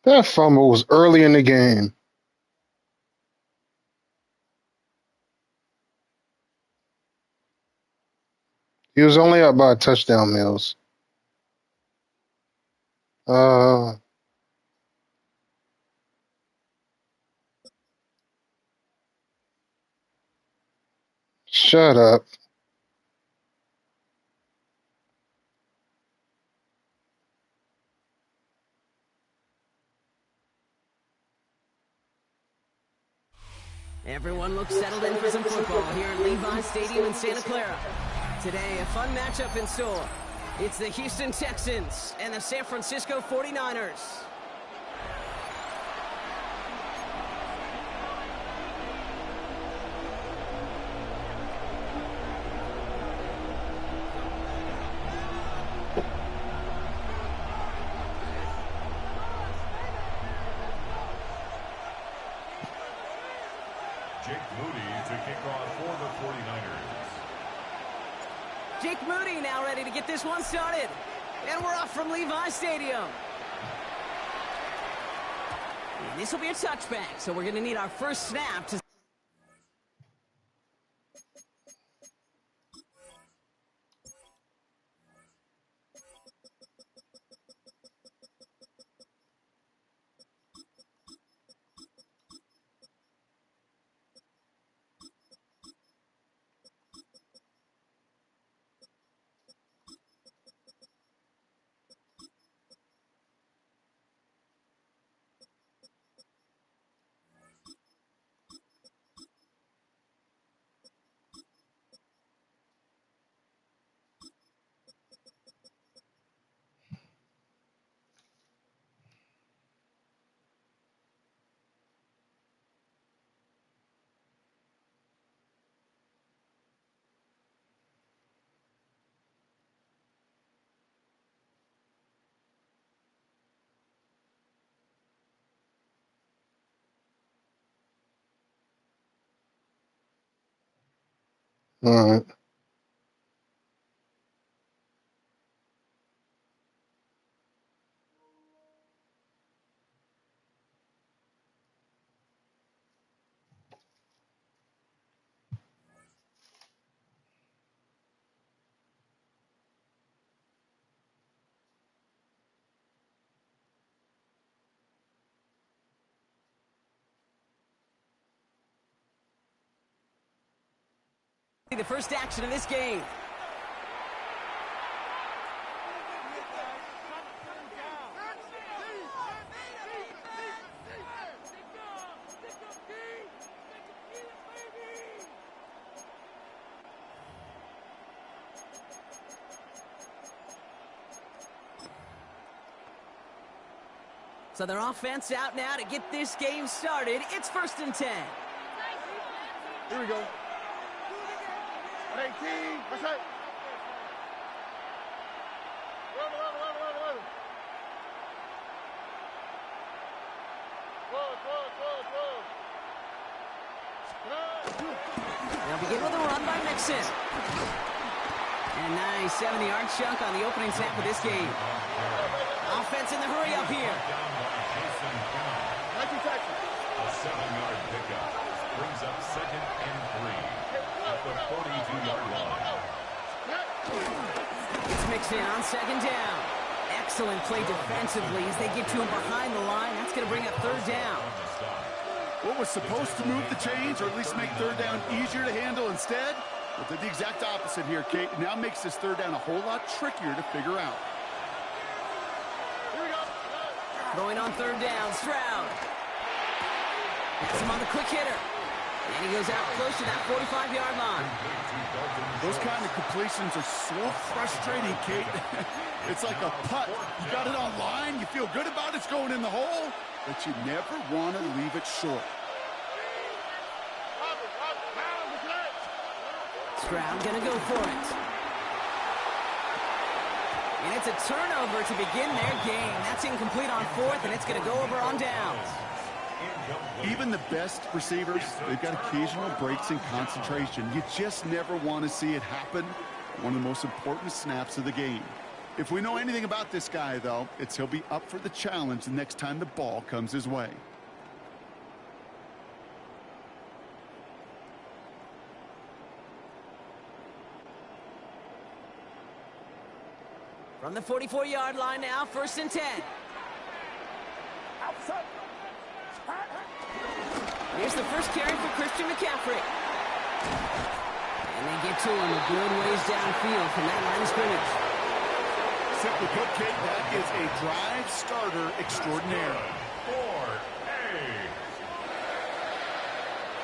That fumble was early in the game. He was only up by a touchdown, Mills. Uh, Shut up. Everyone looks settled in for some football here at Levi Stadium in Santa Clara. Today, a fun matchup in store. It's the Houston Texans and the San Francisco 49ers. Jake Moody now ready to get this one started. And we're off from Levi Stadium. And this will be a touchback, so we're going to need our first snap to... All right. The first action of this game. So their offense out now to get this game started. It's 1st and 10. Here we go. 18, what's that? They'll begin with a run by Mixon. And nice 70-yard chunk on the opening snap of this game. Offense in the hurry up here. A 7-yard pickup brings up 2nd and 3 at the 42-yard line. It's Mixon on 2nd down. Excellent play defensively as they get to him behind the line. That's going to bring up 3rd down. What was supposed to move the chains, or at least make 3rd down easier to handle instead? Well, did the exact opposite here, Kate. It now makes this 3rd down a whole lot trickier to figure out. Throwing on 3rd down, Stroud. Gets him on the quick hitter. And he goes out close to that 45-yard line. Those kind of completions are so frustrating, Kate. It's like a putt. You got it on line, you feel good about it's going in the hole, but you never want to leave it short. Stroud gonna go for it. And it's a turnover to begin their game. That's incomplete on 4th, and it's gonna go over on downs. Even the best receivers, they've got occasional breaks in concentration. You just never want to see it happen. One of the most important snaps of the game. If we know anything about this guy, though, it's he'll be up for the challenge the next time the ball comes his way. From the 44-yard line now, 1st and 10. Here's the first carry for Christian McCaffrey. And they get to him a good ways downfield from that line of scrimmage. Simply put, Kate, that is a drive starter extraordinaire. 4A.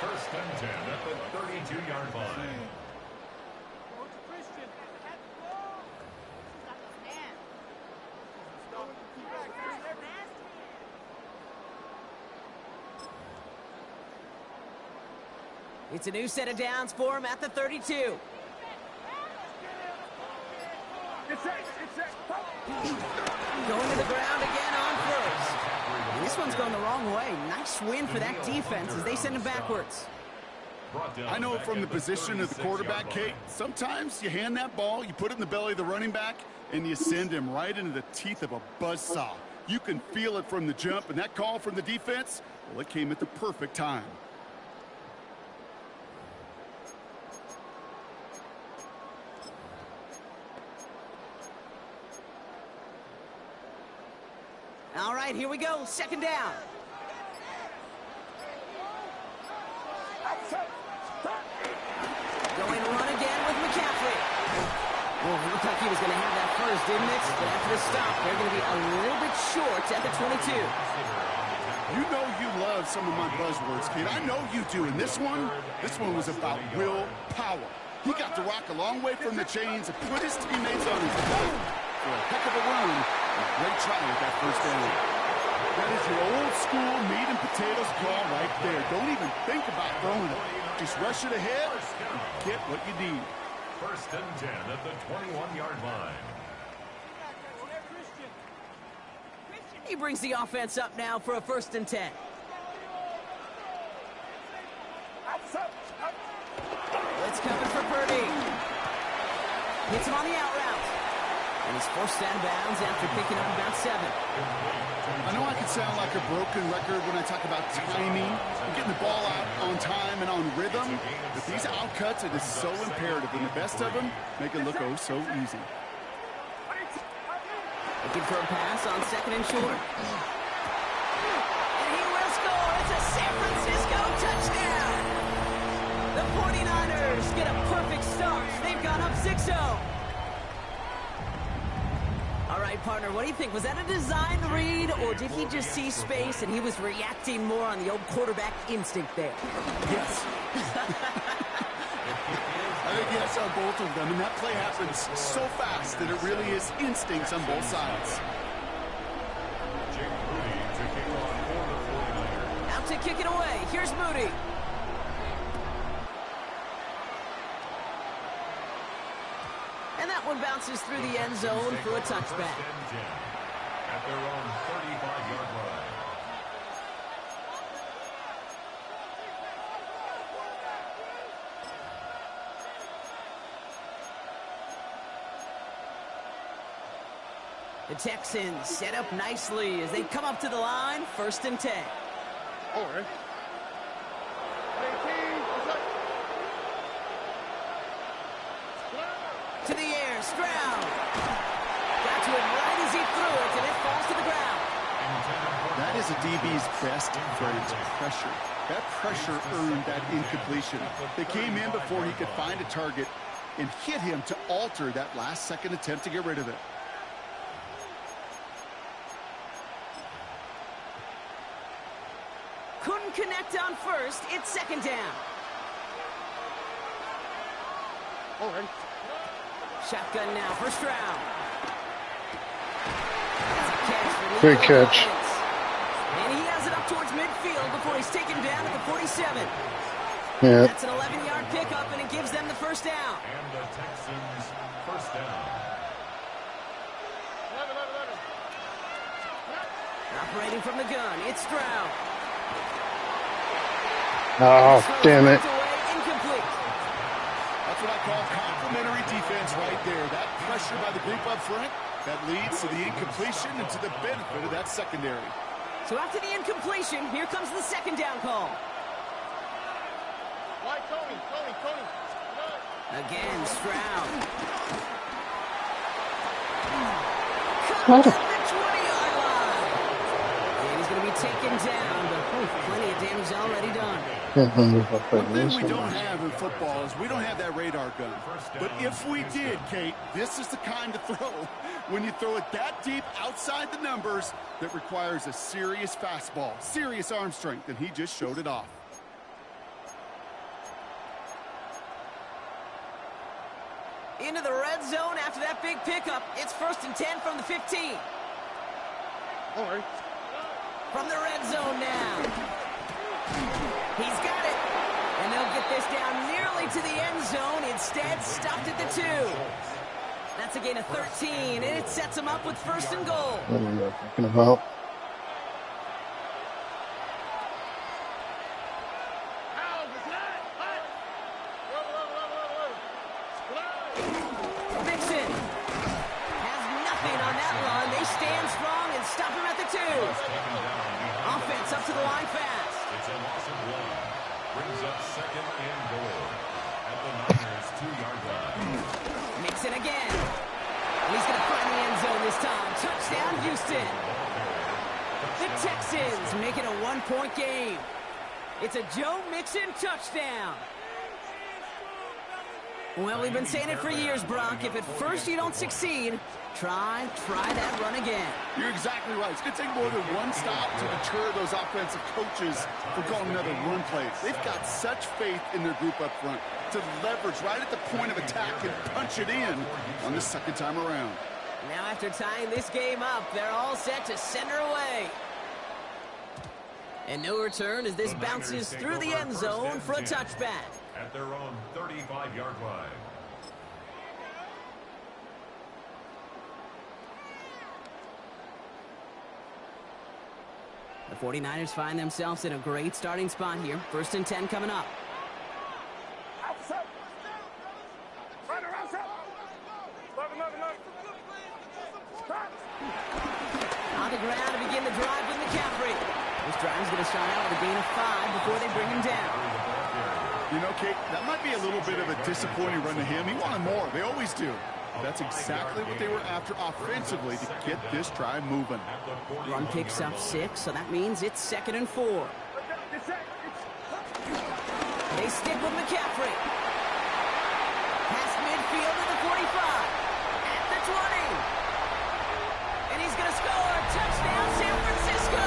1st and 10 at the 32-yard line. It's a new set of downs for him at the 32. Going to the ground again on 1st. And this one's going the wrong way. Nice win for that defense as they send him backwards. I know from the position of the quarterback, Kate, sometimes you hand that ball, you put it in the belly of the running back, and you send him right into the teeth of a buzzsaw. You can feel it from the jump, and that call from the defense, well, it came at the perfect time. All right, here we go. 2nd down. Going to run again with McCaffrey. Well, it looked like he was going to have that first, didn't it? But after the stop, they're going to be a little bit short at the 22. You know you love some of my buzzwords, kid. I know you do. And this one was about willpower. He got to rock a long way from the chains and put his teammates on his back for a heck of a run. A great try with that 1st down. That is your old school meat and potatoes call right there. Don't even think about throwing it. Just rush it ahead and get what you need. 1st and 10 at the 21-yard line. He brings the offense up now for a 1st and 10. It's coming for Purdy. Hits him on the out route. And he's forced out of bounds after picking up about 7. I know I can sound like a broken record when I talk about timing and getting the ball out on time and on rhythm, but these outcuts, it is so imperative, and the best of them make it look oh so easy. Looking for a pass on 2nd and short. And he will score. It's a San Francisco touchdown. The 49ers get a perfect start. They've gone up 6-0. All right, partner, what do you think? Was that a designed read, or did he just see space and he was reacting more on the old quarterback instinct there? Yes. I think yes on both of them, and that play happens so fast that it really is instincts on both sides. Out to kick it away. Here's Moody. And that one bounces through the end zone for a touchback. At their own 35-yard line. The Texans set up nicely as they come up to the line, 1st and 10. All right. To the air, Stroud. Got to it right as he threw it, and it falls to the ground. That is a DB's best friend, pressure. That pressure earned that incompletion. They came in before he could find a target and hit him to alter that last-second attempt to get rid of it. Couldn't connect on 1st. It's 2nd down. All right. Shotgun now for Stroud. That's a catch for Great Leo catch. Collins. And he has it up towards midfield before he's taken down at the 47. Yeah. That's an 11-yard pickup, and it gives them the 1st down. And the Texans 1st down. Operating from the gun, it's Stroud. Oh, damn it. Incomplete. That's what I call complimentary defense right there. That pressure by the group up front That leads to the incompletion and to the benefit of that secondary. So after the incompletion, here comes the second down call. Tony. Again, Stroud. What? Caught at the 20-yard line. And he's going to be taken down, but plenty of damage already done. One thing we don't have in football is we don't have that radar gun. But if we did, Kate, this is the kind of throw, when you throw it that deep outside the numbers, that requires a serious fastball, serious arm strength, and he just showed it off. Into the red zone after that big pickup. It's 1st and 10 from the 15. All right. From the red zone now. He's got it. And they'll get this down nearly to the end zone. Instead, stopped at the 2. That's a gain of 13, and it sets them up with 1st and goal. What are you talking about? Mixon has nothing on that run. They stand strong and stop him at the 2. Offense up to the line fast. It's a loss of 1. Brings up 2nd and goal at the Niners' 2-yard line. Mixon again. And he's going to find the end zone this time. Touchdown, Houston. The Texans make it a 1-point game. It's a Joe Mixon touchdown. Well, we've been saying it for years, Brock. If at first you don't succeed, try that run again. You're exactly right. It's going to take more than one stop to deter those offensive coaches from calling another run plays. They've got such faith in their group up front to leverage right at the point of attack and punch it in on the second time around. Now after tying this game up, they're all set to send her away. And no return as this bounces through the end zone for a touchback. At their own 35-yard line. The 49ers find themselves in a great starting spot here. 1st and 10 coming up. On the ground to begin the drive with McCaffrey. This drive is going to start out with a gain of 5 before they bring him down. You know, Kate, that might be a little bit of a disappointing run to him. He wanted more. They always do. That's exactly what they were after offensively to get this drive moving. Run picks up 6, so that means it's 2nd and 4. They stick with McCaffrey. Past midfield to the 45. At the 20. And he's going to score. Touchdown, San Francisco.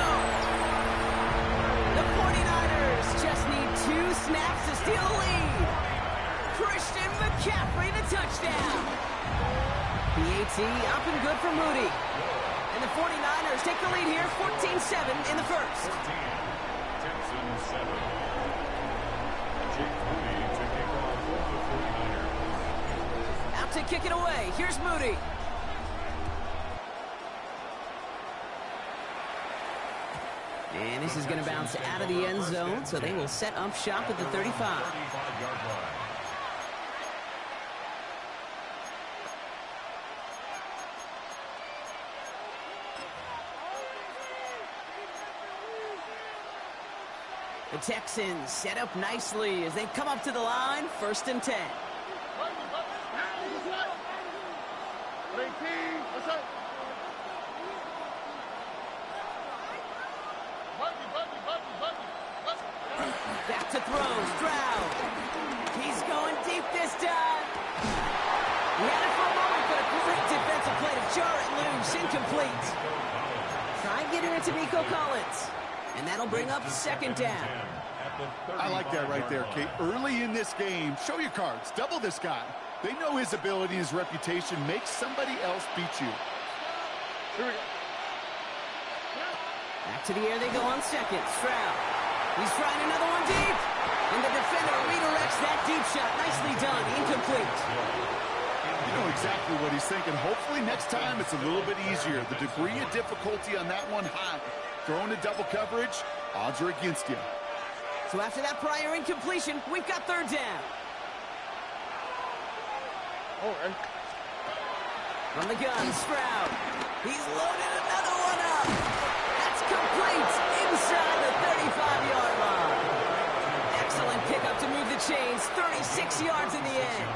The 49ers just need 2 snaps to steal the lead. Christian McCaffrey, the touchdown. PAT up and good for Moody. And the 49ers take the lead here, 14-7 in the first. 14, Texans 7. Jake Moody to kick off for the 49ers. Out to kick it away. Here's Moody. And this is going to bounce out of the end zone, so they will set up shop at the 35. 35-yard line. The Texans set up nicely as they come up to the line, 1st and 10. Back to throw, Stroud. He's going deep this time. He had it for a moment, but a great defensive play to jar it loose, incomplete. Try and get it into Nico Collins. And that'll bring up 2nd down. I like that right there, Kate. Early in this game, show your cards. Double this guy. They know his ability, his reputation. Make somebody else beat you. Here we go. Back to the air they go on 2nd. Stroud. He's trying another one deep. And the defender redirects that deep shot. Nicely done. Incomplete. You know exactly what he's thinking. Hopefully next time it's a little bit easier. The degree of difficulty on that one high. Throwing a double coverage, odds are against you. So after that prior incompletion, we've got 3rd down. All right. From the gun, Stroud. He's loaded another one up. That's complete inside the 35-yard line. Excellent pickup to move the chains. 36 yards in the end.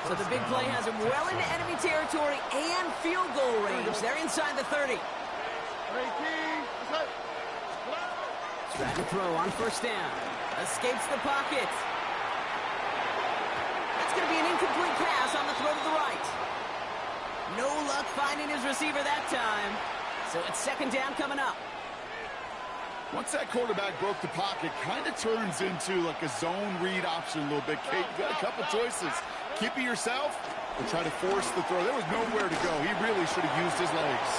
So the big play has him well into enemy territory and field goal range. They're inside the 30. Trying to throw on first down. Escapes the pocket. That's going to be an incomplete pass on the throw to the right. No luck finding his receiver that time. So it's second down coming up. Once that quarterback broke the pocket, kind of turns into like a zone read option a little bit. Kate, you got a couple choices. Keep it yourself or try to force the throw. There was nowhere to go. He really should have used his legs.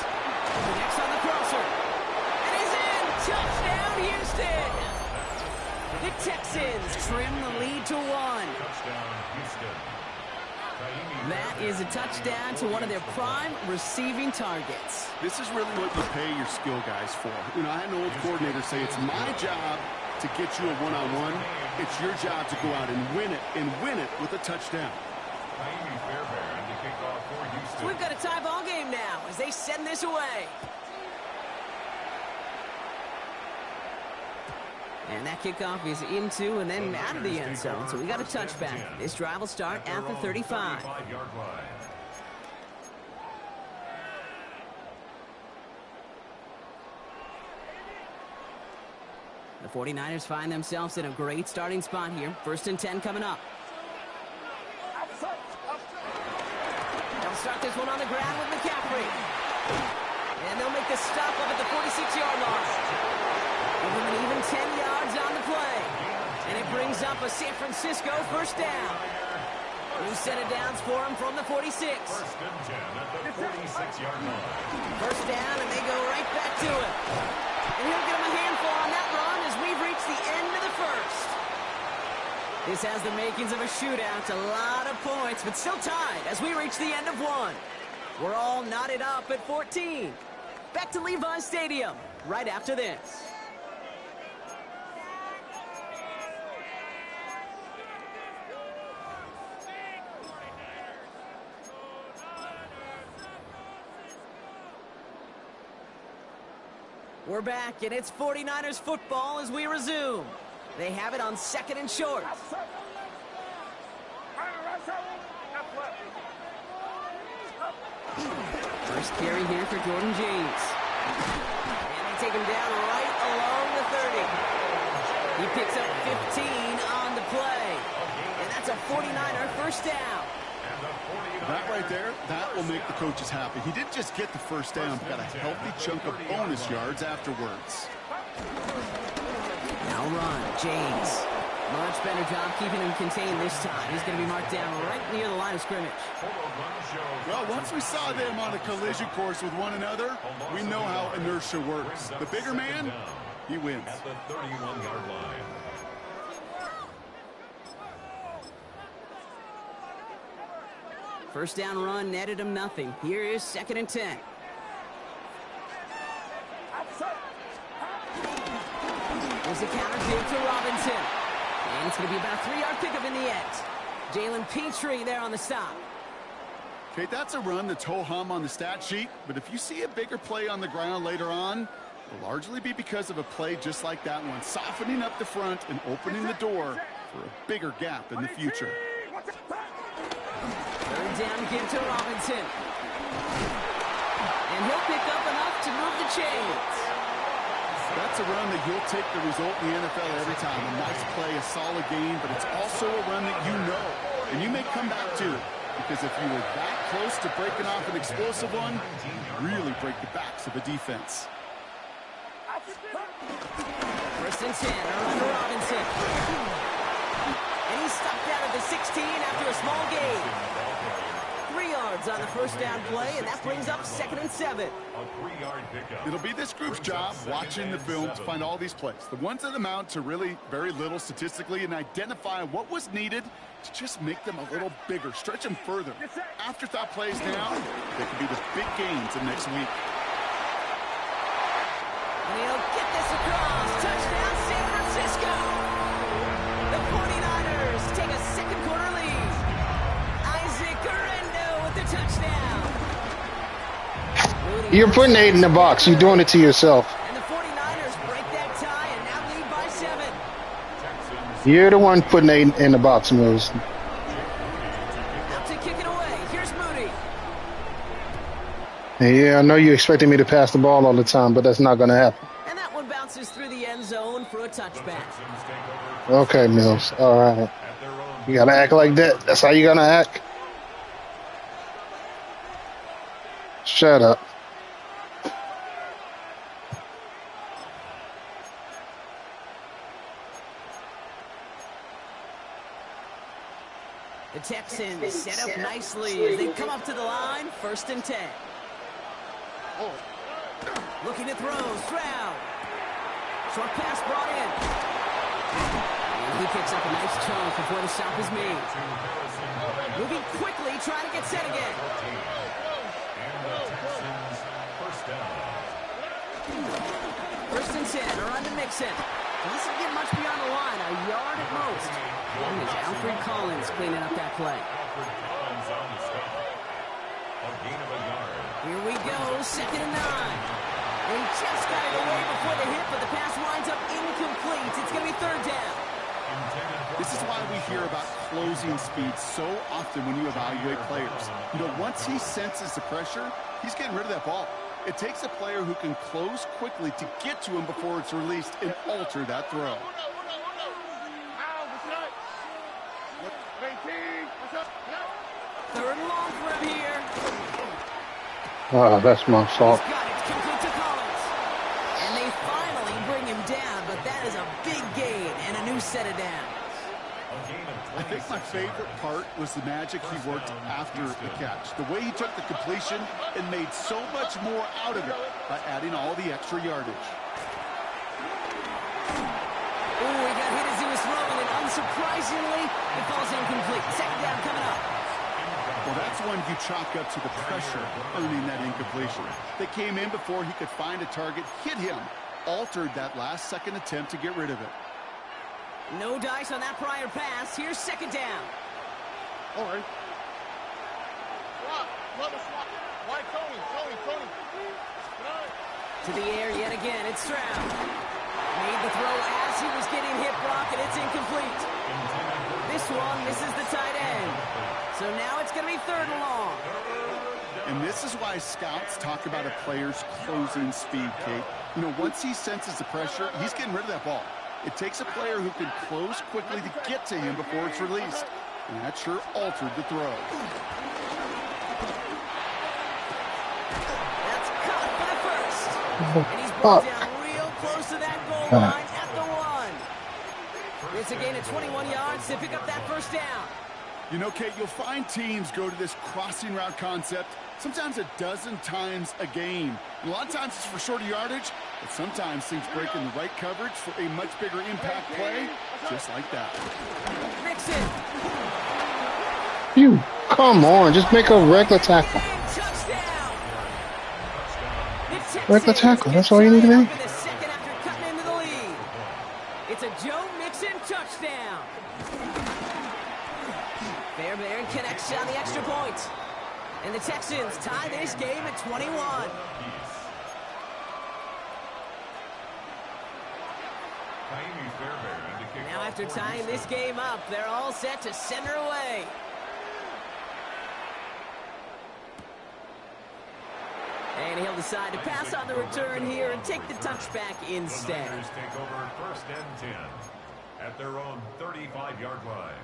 Next on the crosser. And he's in. Touchdown, Houston. The Texans trim the lead to 1. Touchdown, Houston. That is a touchdown to one of their prime receiving targets. This is really what you pay your skill guys for. You know, I had an old coordinator say it's my job to get you a one-on-one. It's your job to go out and win it with a touchdown. We've got a tie ball game now as they send this away. And that kickoff is into and then out of the end zone. So we got a touchback. This drive will start at the 35. The 49ers find themselves in a great starting spot here. 1st and 10 coming up. They'll start this one on the ground with McCaffrey. And they'll make the stop up at the 46-yard line. Give him an even 10 yards on the play. And it brings up a San Francisco first down. New set of downs for him from the 46. 1st and 10 at the 46-yard line. First down, and they go right back to it. And he'll get him a handful on that run as we've reached the end of the first. This has the makings of a shootout. A lot of points, but still tied as we reach the end of one. We're all knotted up at 14. Back to Levi's Stadium right after this. We're back, and it's 49ers football as we resume. They have it on 2nd and short. First carry here for Jordan James. And they take him down right along the 30. He picks up 15 on the play. And that's a 49er first down. That right there, that will make the coaches happy. He didn't just get the first down, but got a healthy chunk of bonus yards afterwards. Now run, James. Much better job keeping him contained this time. He's going to be marked down right near the line of scrimmage. Well, once we saw them on a collision course with one another, we know how inertia works. The bigger man, he wins. At the 31-yard line. First down run netted him nothing. Here is 2nd and 10. There's a counter kick to Robinson. And it's going to be about a 3-yard pickup in the end. Jalen Petrie there on the stop. Okay, that's a run that's ho-hum on the stat sheet, but if you see a bigger play on the ground later on, it'll largely be because of a play just like that one, softening up the front and opening the door for a bigger gap in the future. 3rd down give to Robinson. And he'll pick up enough to move the chains. That's a run that you'll take the result in the NFL every time. A nice play, a solid game, but it's also a run that you know, and you may come back to it. Because if you were that close to breaking off an explosive one, you really break the backs of a defense. 1st and 10, around to Robinson. And he's stopped out of the 16 after a small gain. 3 yards on the first down play, and that brings up 2nd and 7. A 3-yard pickup. It'll be this group's job watching the film to find all these plays. The ones that amount to really very little statistically and identify what was needed to just make them a little bigger, stretch them further. Afterthought plays now, they could be the big gains in next week. And he'll get this across. Touchdown, San Francisco. The 49ers take a second quarter lead. Isaac Guerrero with the touchdown. You're putting 8 in the box. You're doing it to yourself. And the 49ers break that tie and now lead by 7. You're the one putting 8 in the box, Mills. Out to kick it away. Here's Moody. Yeah, I know you're expecting me to pass the ball all the time, but that's not going to happen. And that one bounces through the end zone for a touchback. Okay, Mills. All right. You got to act like that. That's how you're going to act. Shut up. The Texans set up nicely as they come up to the line. 1st and 10. Looking to throw. Stroud. Short pass brought in. And he picks up a nice chunk before the stop is made. Moving quickly, trying to get set again. First and 10, or on to Mixon. Doesn't get much beyond the line, a yard at most. And it's Alfred Collins cleaning up that play. Here we go, 2nd and 9. They just got it away before the hit, but the pass winds up incomplete. It's going to be 3rd down. This is why we hear about closing speed so often when you evaluate players. You know, once he senses the pressure, he's getting rid of that ball. It takes a player who can close quickly to get to him before it's released and alter that throw. 3rd and long for him here. Oh, that's my fault. He's got it, complete to Collins. And they finally bring him down, but that is a big gain and a new set of downs. I think my favorite part was the magic he worked after the catch. The way he took the completion and made so much more out of it by adding all the extra yardage. Ooh, he got hit as he was throwing, and unsurprisingly, it falls incomplete. 2nd down coming up. Well, that's one you chalk up to the pressure earning that incompletion. They came in before he could find a target, hit him, altered that last-second attempt to get rid of it. No dice on that prior pass. Here's 2nd down. All right. Why Tony? To the air yet again. It's Stroud. Made the throw as he was getting hit, Brock, and it's incomplete. This one misses the tight end. So now it's going to be 3rd and long. And this is why scouts talk about a player's closing speed, Kate. You know, once he senses the pressure, he's getting rid of that ball. It takes a player who can close quickly to get to him before it's released. And that sure altered the throw. That's caught for the 1st. And he's brought down real close to that goal line at the 1. It's a gain of 21 yards to pick up that 1st down. You know, Kate, you'll find teams go to this crossing route concept sometimes a dozen times a game. And a lot of times it's for shorter yardage, but sometimes things break in the right coverage for a much bigger impact play, just like that. Mixon. You, come on, just make a regular tackle. Touchdown. Regular tackle, that's all you need to do. The 2nd after cutting into the lead. It's a Joe Mixon touchdown. Fairbairn connects on the extra point. And the Texans tie this game at 21. Now after tying this game up, they're all set to center away. And he'll decide to pass on the return here and take the touchback instead. Take over 1st and 10 at their own 35-yard line.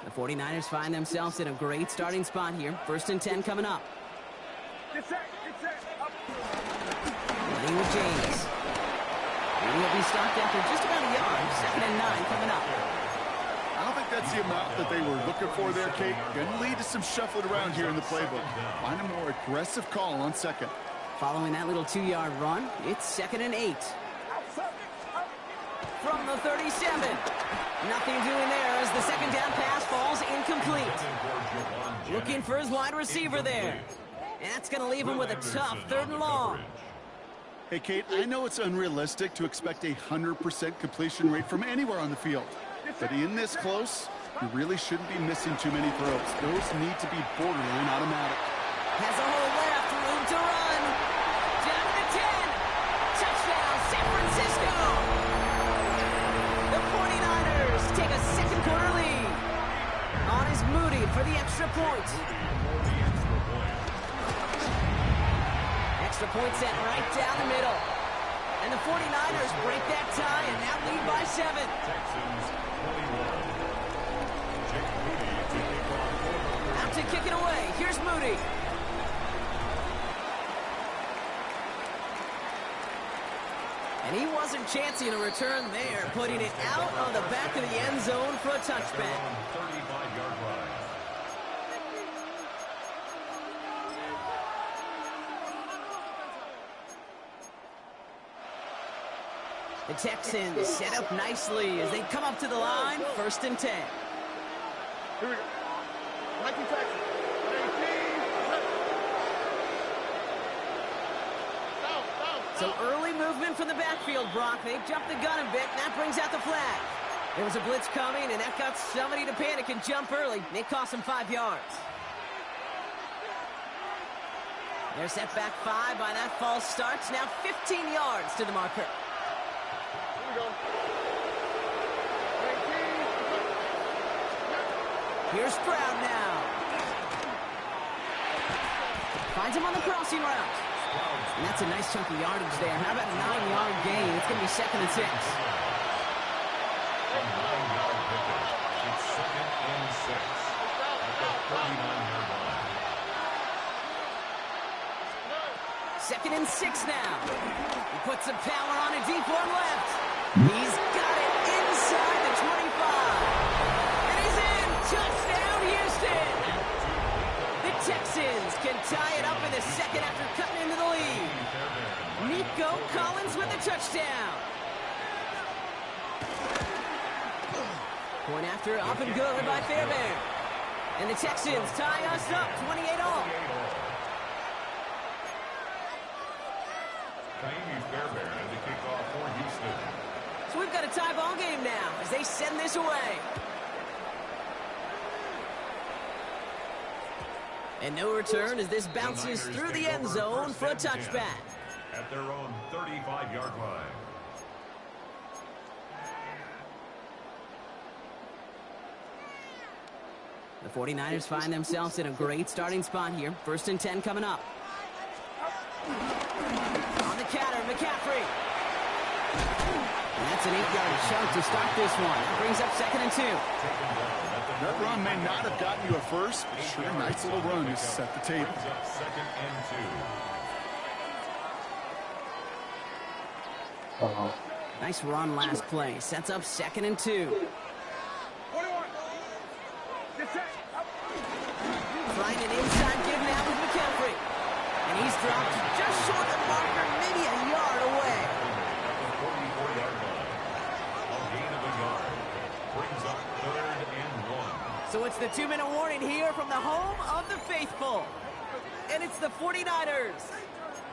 The 49ers find themselves in a great starting spot here. 1st and 10 coming up. Running with James. And he'll be stopped after just about a yard. 2nd and 9 coming up. I don't think that's the amount that they were looking for there, Kate. Going to lead to some shuffling around here in the playbook. Find a more aggressive call on 2nd. Following that little 2-yard run, it's 2nd and 8. From the 37. Nothing doing there as the 2nd down pass falls incomplete. Looking for his wide receiver there. And that's going to leave him with a tough 3rd and long. Hey, Kate, I know it's unrealistic to expect a 100% completion rate from anywhere on the field. But in this close, You really shouldn't be missing too many throws. Those need to be borderline automatic. Has a hole left, room to run. Down to the 10. Touchdown, San Francisco. The 49ers take a second quarter lead. On is Moody for the extra point. Extra point set right down the middle. And the 49ers break that tie and now lead by 7. Texans 21. Jake Moody to kick off. Out to kick it away. Here's Moody. And he wasn't chancing a return there, putting it out on the back of the end zone for a touchback. 35-yard line. The Texans set up nicely as they come up to the line, 1st and 10. Here we go. Mikey Texas. 18. Down. So early movement from the backfield, Brock. They jumped the gun a bit, and that brings out the flag. There was a blitz coming, and that got somebody to panic and jump early. It cost them 5 yards. They're set back 5 by that false start. Now 15 yards to the marker. Here we go. 18. Here's Stroud now. Finds him on the crossing route. And that's a nice chunk of yardage there. How about a 9-yard gain? It's going to be 2nd and 6. A 9-yard pickup. It's 2nd and 6 at the 39-yard line. 2nd and 6 now. He puts some power on a deep one left. He's got it inside the 25. And he's in. Touchdown, Houston. The Texans can tie it up in the second after cutting into the lead. Nico Collins with the touchdown. Point after up and good by Fairbairn. And the Texans tie us up 28-all. Kaimi Fairbairn to kick off for Houston. So we've got a tie ball game now as they send this away. And no return as this bounces through the end zone for a touchback. At their own 35-yard line. The 49ers find themselves in a great starting spot here. 1st and 10 coming up. On the counter, McCaffrey. And that's an 8-yard chunk to start this one. That brings up 2nd and 2. That run may not have gotten you a first, but sure, a nice little run to set the table. Brings up 2nd and 2. Nice run last play. Sets up 2nd and 2. 41. Trying an inside give now with McCaffrey. And he's dropped just short of the marker, maybe a yard away. At the 44-yard line. A gain of a yard. Brings up 3rd and 1. So it's the 2-minute warning here from the home of the faithful. And it's the 49ers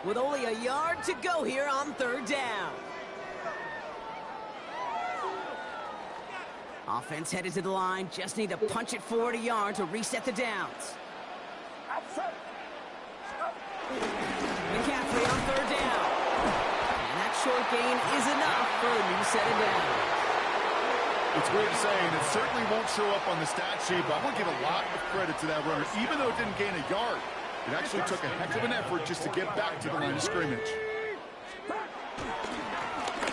with only a yard to go here on 3rd down. Offense headed to the line. Just need to punch it forward a yard to reset the downs. McCaffrey on 3rd down. And that short gain is enough for a new set of downs. It's weird to say, and it certainly won't show up on the stat sheet, but I'm going to give a lot of credit to that runner. Even though it didn't gain a yard, it actually took a heck of an effort just to get back to the line of scrimmage.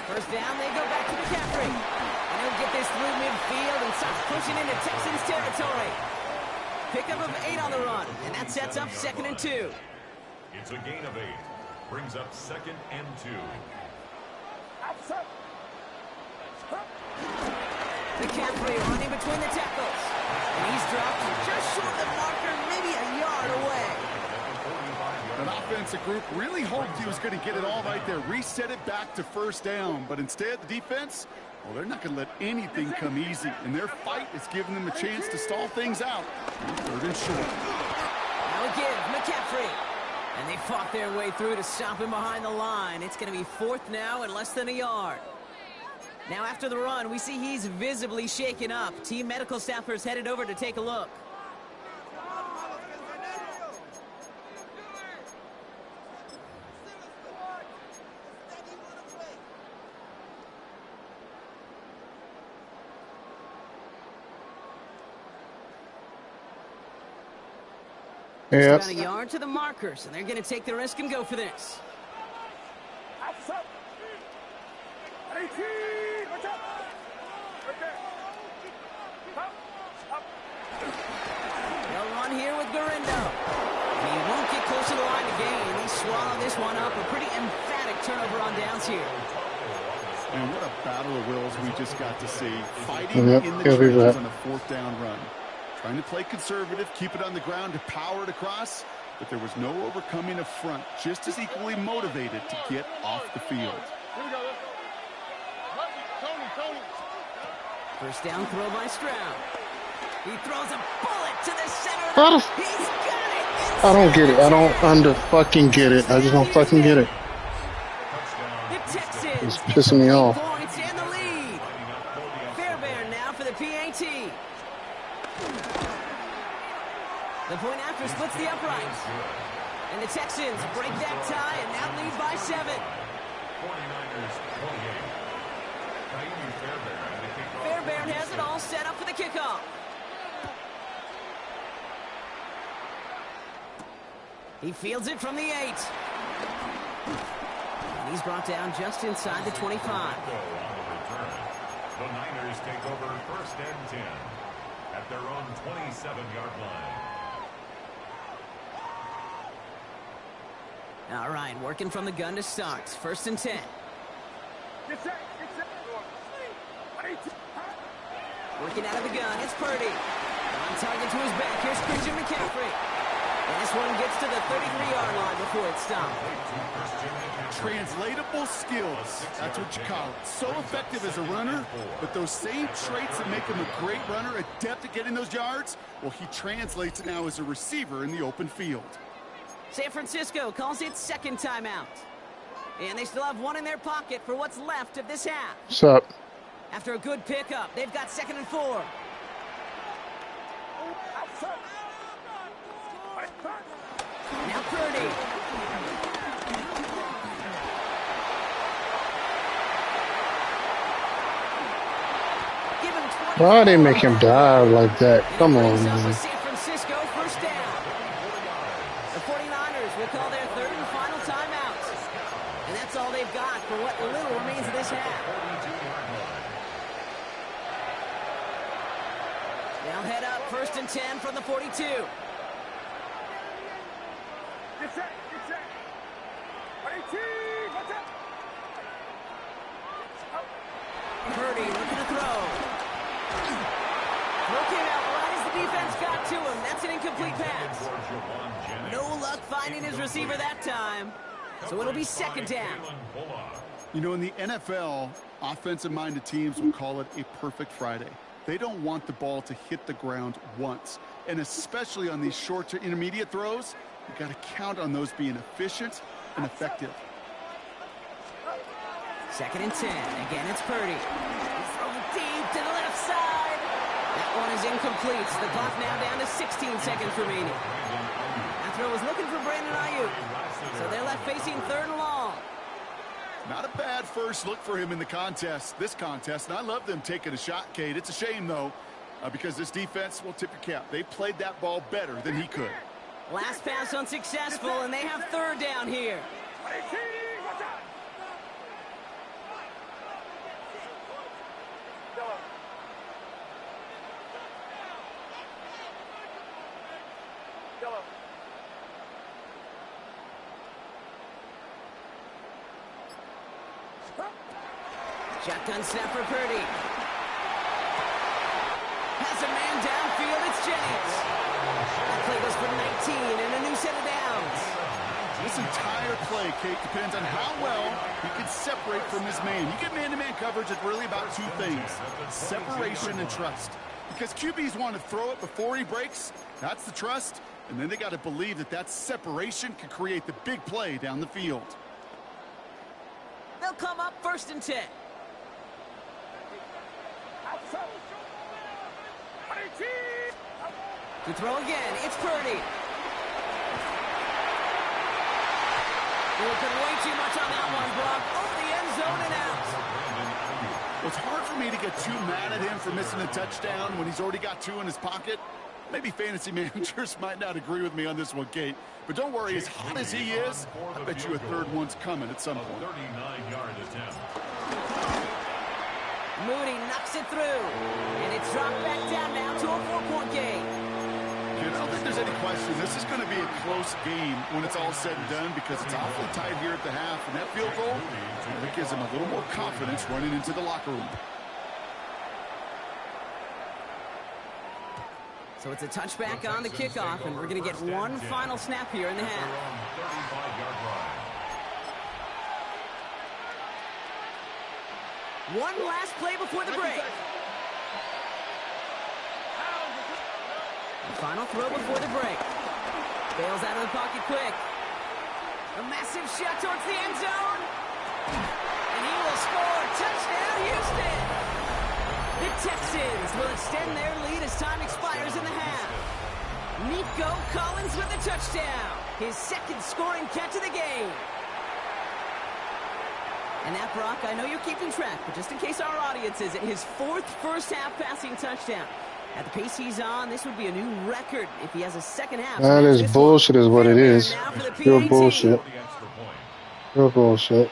1st down, they go back to McCaffrey. And he'll get this through midfield and starts pushing into Texans territory. Pickup of 8 on the run, and that sets up 2nd and 2. It's a gain of 8. Brings up 2nd and 2. McCaffrey running between the tackles. And he's dropped just short of the marker, maybe a yard away. An offensive group really hoped he was going to get it all right there, reset it back to 1st down. But instead, the defense, well, they're not going to let anything come easy. And their fight is giving them a chance to stall things out. 3rd and short. Now again, McCaffrey. And they fought their way through to stop him behind the line. It's going to be 4th now and less than a yard. Now after the run, we see he's visibly shaken up. Team medical staffers headed over to take a look. Just Yep. about a yard to the markers, and they're going to take the risk and go for this. They'll run here with Garindo. And he won't get close to the line to gain. He swallowed this one up. A pretty emphatic turnover on downs here. And what a battle of wills we just got to see. Fighting Yep, in the he'll be trenches back. on a fourth down run. Trying to play conservative, keep it on the ground to power it across, but there was no overcoming a front, just as equally motivated to get off the field. Here we go. Tony. First down throw by Stroud. He throws a bullet to the center. How the He's got it. I don't get it. I don't under-fucking get it. I just don't fucking get it. The Texans It's pissing me get off. points and the lead. Fairbairn now for the PAT. The point after splits the uprights. And the Texans break that tie and now lead by 7. 49ers 28. Fairbairn has it all set up for the kickoff. He fields it from the 8. And he's brought down just inside the 25. The Niners take over first and 10 at their own 27-yard line. All right, working from the gun to start. First and 10. Get set. Working out of the gun, it's Purdy. On target to his back, here's Christian McCaffrey. And this one gets to the 33-yard line before it's stopped. Translatable skills, that's what you call it. So effective as a runner, but those same traits that make him a great runner, adept at getting those yards, well, he translates it now as a receiver in the open field. San Francisco calls it second timeout. And they still have one in their pocket for what's left of this half. What's up? After a good pickup, they've got 2nd and 4. Now Purdy. Give him 20. Why they make him dive like that? Come on, Brings up a man. San Francisco first down. The 49ers will call their 3rd and final timeout. And that's all they've got for what little remains of this half. Now head up, 1st and 10 from the 42. Get set. 18. Watch out. Purdy looking to throw. Throw came out right as the defense got to him. That's an incomplete pass. No luck finding his receiver that time. So it'll be 2nd down. You know, in the NFL, offensive-minded teams will call it a perfect Friday. They don't want the ball to hit the ground once. And especially on these short to intermediate throws, you've got to count on those being efficient and effective. 2nd and 10. Again, it's Purdy. He's thrown deep to the left side. That one is incomplete. The clock now down to 16 seconds remaining. That throw was looking for Brandon Ayuk. So they're left facing 3rd and long. Not a bad first look for him in the this contest. And I love them taking a shot, Kate. It's a shame, though, because this defense will tip your cap. They played that ball better than he could. Last pass unsuccessful, and they have 3rd down here. 18. Watch out. Yellow. Shotgun snap for Purdy. Has a man downfield. It's Jennings. That play goes for 19 and a new set of downs. This entire play, Kate, depends on how well he can separate from his man. You get man-to-man coverage, it's really about 2 things: separation and trust. Because QBs want to throw it before he breaks. That's the trust. And then they got to believe that that separation can create the big play down the field. They'll come up 1st and 10. To throw again, it's Purdy. Looking way too much on that one, Brock. Over the end zone and out. Well, it's hard for me to get too mad at him for missing a touchdown when he's already got 2 in his pocket. Maybe fantasy managers might not agree with me on this one, Kate. But don't worry, as hot as he is, I bet you a third one's coming at some point. 39-yard attempt. Moody knocks it through. And it's dropped back down now to a 4-point game. I don't think there's any question. This is going to be a close game when it's all said and done because it's awfully tight here at the half. And that field goal, it gives him a little more confidence running into the locker room. So it's a touchback on the kickoff, and we're going to get one final snap here in the half. 35-yard line. One last play before the break. The final throw before the break. Bails out of the pocket quick. A massive shot towards the end zone. And he will score. Touchdown, Houston. The Texans will extend their lead as time expires in the half. Nico Collins with the touchdown. His second scoring catch of the game. And that, Brock, I know you're keeping track, but just in case our audience isn't, his 4th first-half passing touchdown. At the pace he's on, this would be a new record if he has a second half. That is bullshit is what it is. Pure bullshit. Pure bullshit.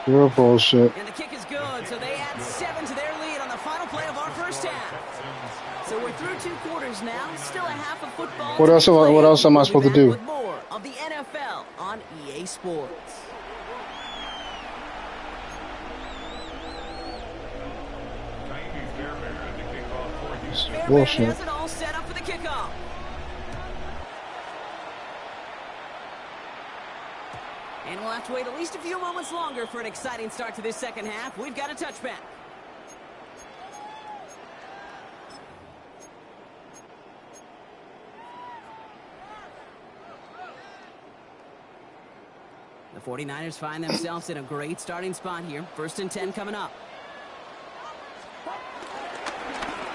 Pure bullshit. And the kick is good, so they add 7 to their lead on the final play of our first half. So we're through 2 quarters now, still a half of football. What else am I supposed to do? With more of the NFL on EA Sports. Bullshit. Has it all set up for the kickoff. And we'll have to wait at least a few moments longer for an exciting start to this second half. We've got a touchback. The 49ers find themselves in a great starting spot here. 1st and 10 coming up.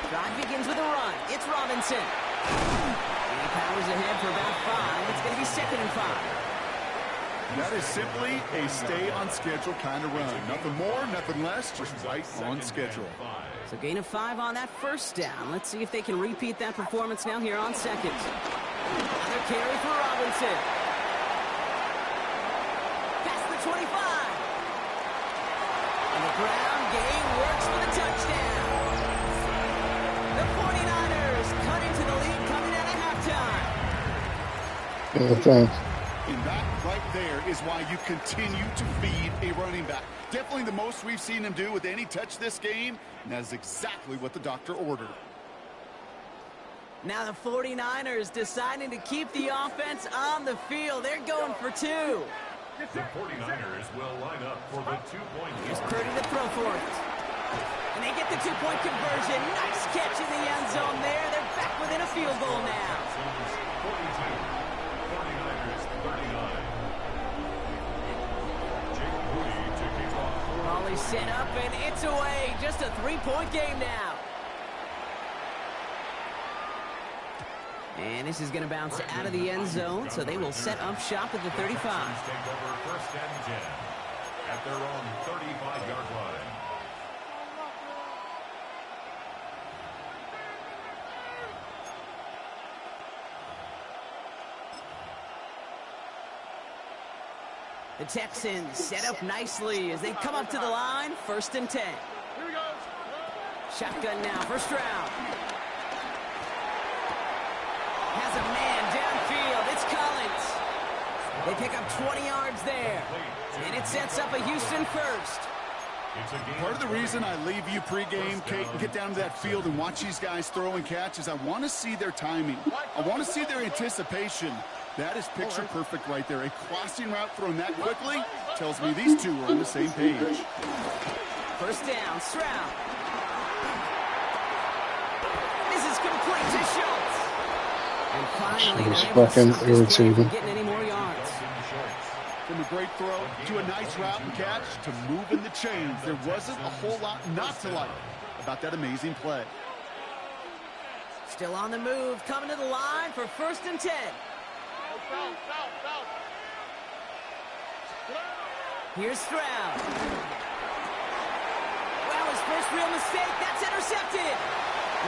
Drive begins with a run. It's Robinson. And he powers ahead for about 5. It's going to be 2nd and 5. That is simply a stay-on-schedule kind of run. Nothing more, nothing less, just right on schedule. So gain of 5 on that first down. Let's see if they can repeat that performance now here on 2nd. Another carry for Robinson. Past the 25. And the ground game works for the touchdown. The 49ers cut into the lead coming out of halftime. Yeah, thanks. And that right there is why you continue to feed a running back. Definitely the most we've seen him do with any touch this game, and that is exactly what the doctor ordered. Now the 49ers deciding to keep the offense on the field. They're going for 2. The 49ers will line up for the 2-point. Here's Purdy to throw for it. And they get the 2-point conversion. Nice catch in the end zone there. They're back within a field goal now. 42. 49ers 39. Jake Moody to kick off. Ball is set up and it's away. Just a 3-point game now. And this is going to bounce out of the end zone, so they will set up shop at the 35. Take over 1st and 10 at their own 35-yard line. The Texans set up nicely as they come up to the line. 1st and 10. Shotgun now for Stroud. Has a man downfield. It's Collins. They pick up 20 yards there. And it sets up a Houston first. Part of the reason I leave you pregame, Kate, and get down to that field and watch these guys throw and catch is I want to see their timing. I want to see their anticipation. That is picture perfect right there. A crossing route thrown that quickly tells me these two are on the same page. 1st down, Stroud. This is complete to Schultz. And finally, She's they're able to fucking stop this play from irritating. getting any more yards. From a great throw to a nice route and catch to moving the chains, there wasn't a whole lot not to like about that amazing play. Still on the move, coming to the line for 1st and 10. Here's Stroud. Well, his first real mistake, that's intercepted.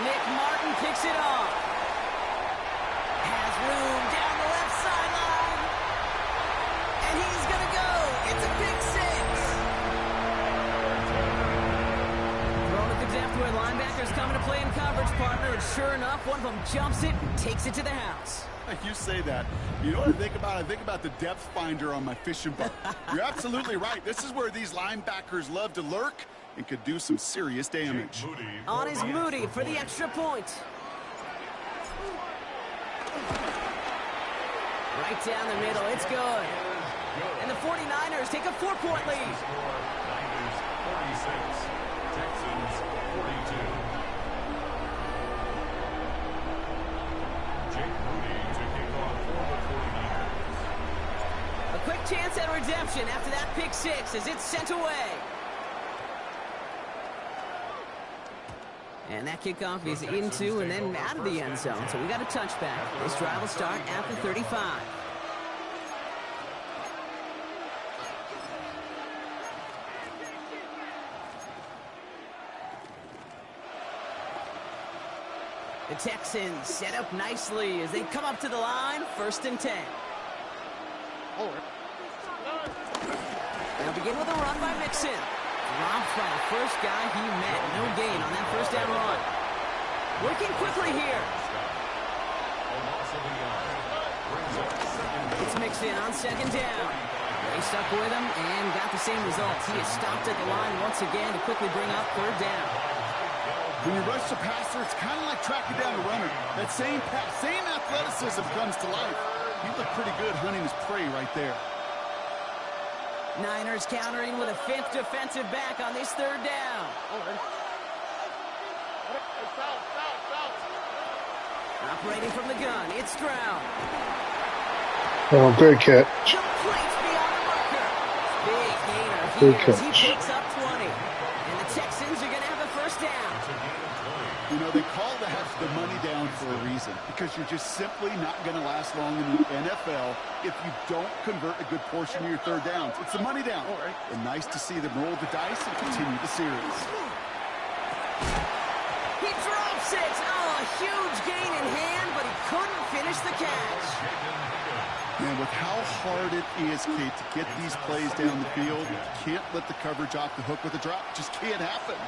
Nick Martin picks it off. Has room down the left sideline. And he's going to go. It's a big 6. Thrown at the depth where linebackers coming to play in coverage, partner. And sure enough, one of them jumps it and takes it to the house. You say that. You know what I think about? I think about the depth finder on my fishing boat. You're absolutely right. This is where these linebackers love to lurk and could do some serious damage. On is Moody for the extra point. Right down the middle, it's good. And the 49ers take a 4-point lead. Niners 46, Texans 42. Jake Moody to kick off for the 49ers. A quick chance at redemption after that pick 6 as it's sent away. And that kickoff is into and then out of the end zone. So we got a touchback. This drive will start at the 35. The Texans set up nicely as they come up to the line. 1st and 10. They'll begin with a run by Mixon. Dropped by the first guy he met. No gain on that 1st down run. Working quickly here. It's Mixon on 2nd down. They stuck with him and got the same results. He is stopped at the line once again to quickly bring up 3rd down. When you rush the passer, it's kind of like tracking down the runner. That same athleticism comes to life. He looked pretty good hunting his prey right there. Niners countering with a 5th defensive back on this 3rd down. Operating from the gun, it's Stroud. Oh, good catch. Complete beyond the marker. Big gainer Good here as he catch. picks up 20. And the Texans are going to have a 1st down. You know, they call that the money down for a reason, because you're just simply not going to last long in the NFL if you don't convert a good portion of your 3rd downs. It's the money down. And nice to see them roll the dice and continue the series. He drops it. Oh, a huge gain in hand, but he couldn't finish the catch. Man, with how hard it is, Kate, to get these plays down the field, you can't let the coverage off the hook with a drop. It just can't happen.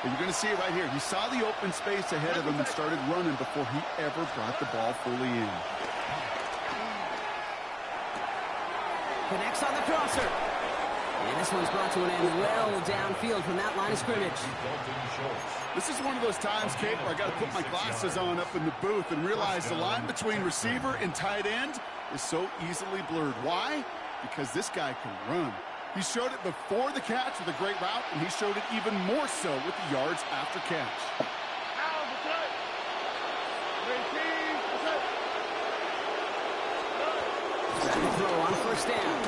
And you're going to see it right here. He saw the open space ahead of him and started running before he ever brought the ball fully in. Connects on the crosser. And this one's brought to an end well downfield from that line of scrimmage. This is one of those times, Kate, where I got to put my glasses on up in the booth and realize the line between receiver and tight end is so easily blurred. Why? Because this guy can run. He showed it before the catch with a great route, and he showed it even more so with the yards after catch. Throw on 1st down.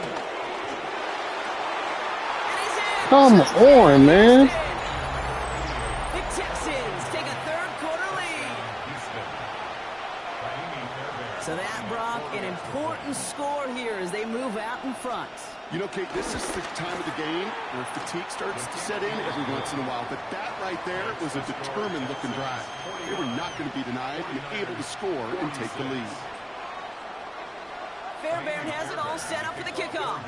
Come on, man. The Texans take a 3rd quarter lead. So that, Brock, an important score here as they move out in front. You know, Kate, this is the time of the game where fatigue starts to set in every once in a while. But that right there was a determined-looking drive. They were not going to be denied and able to score and take the lead. Fairbairn has it all set up for the kickoff.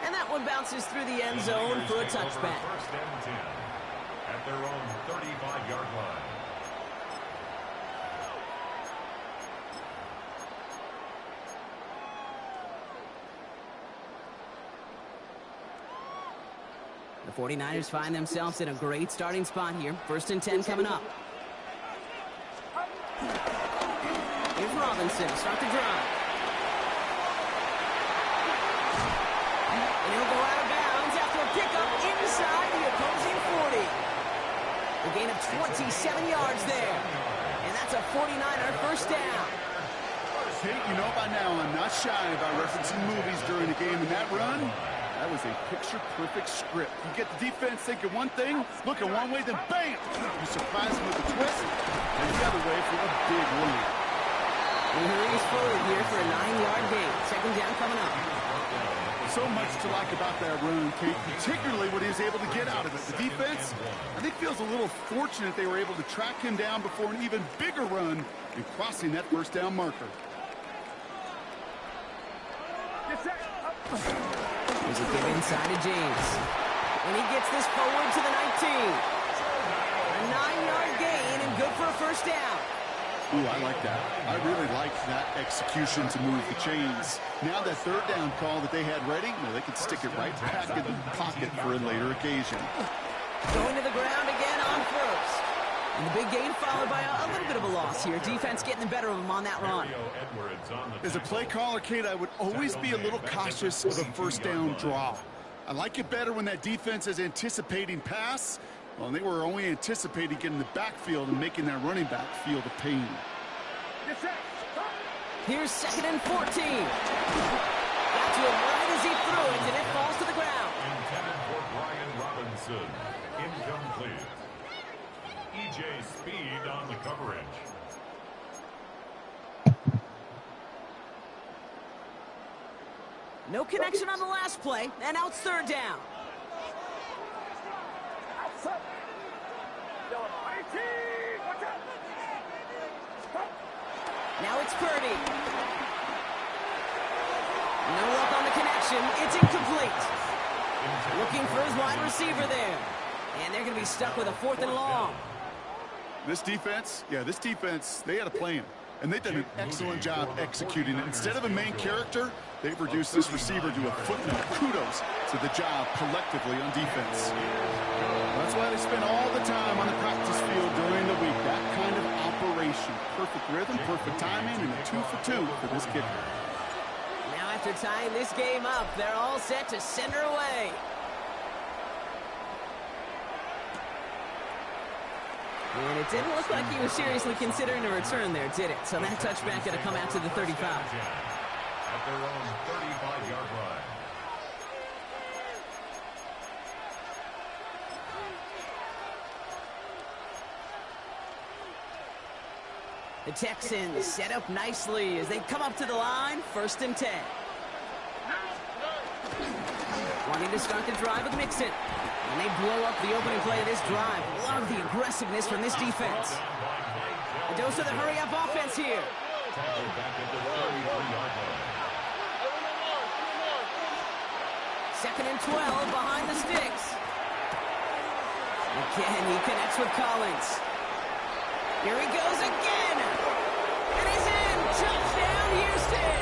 And that one bounces through the end zone for a touchback. 1st and 10 at their own 35-yard line. The 49ers find themselves in a great starting spot here. 1st and 10 coming up. Here's Robinson, start the drive. And he'll go out of bounds after a pickup inside the opposing 40. A gain of 27 yards there. And that's a 49er 1st down. Hey, you know by now I'm not shy about referencing movies during a game, and that run, that was a picture-perfect script. You get the defense thinking one thing, looking one way, then bam! You surprise them with a twist, and the other way for a big win. He hurries forward here for a 9-yard gain. Second down coming up. So much to like about that run, Kate, particularly what he was able to get out of it. The defense, I think, feels a little fortunate they were able to track him down before an even bigger run and crossing that first down marker. There's a give inside to James. And he gets this forward to the 19. A 9-yard gain and good for a first down. Ooh, I like that. I really like that execution to move the chains. Now that third down call that they had ready, well, they could stick it right back in the pocket for a later occasion. Going to the ground again on first. And the big gain followed by a little bit of a loss here. Defense getting the better of him on that run. As a play caller, Kate, I would always be a little cautious of a first down draw. I like it better when that defense is anticipating pass. Well, they were only anticipating getting the backfield and making that running back feel the pain. Here's 2nd and 14. Got to him right as he threw it, and it falls to the ground. Intended for Brian Robinson. Incomplete. E.J. Speed on the coverage. No connection on the last play, and now it's third down. Now it's Purdy. No luck on the connection. It's incomplete. Looking for his wide receiver there. And they're going to be stuck with a 4th and long. This defense, they had a plan. And they've done an excellent job executing it. Instead of a main character, they've reduced this receiver to a footnote. Kudos to the job collectively on defense. That's why they spend all the time on the practice field during the week. That kind of operation. Perfect rhythm, perfect timing, and a 2 for 2 for this kicker. Now after tying this game up, they're all set to send her away. And it didn't look like he was seriously considering a return there, did it? So that touchback going to come out to the 35. At their own 35-yard line. The Texans set up nicely as they come up to the line, 1st and 10. Wanting to start the drive with Mixon. And they blow up the opening play of this drive. Love the aggressiveness from this defense. A dose of the hurry-up offense here. Second and 12 behind the sticks. Again, he connects with Collins. Here he goes again. And he's in. Touchdown, Houston.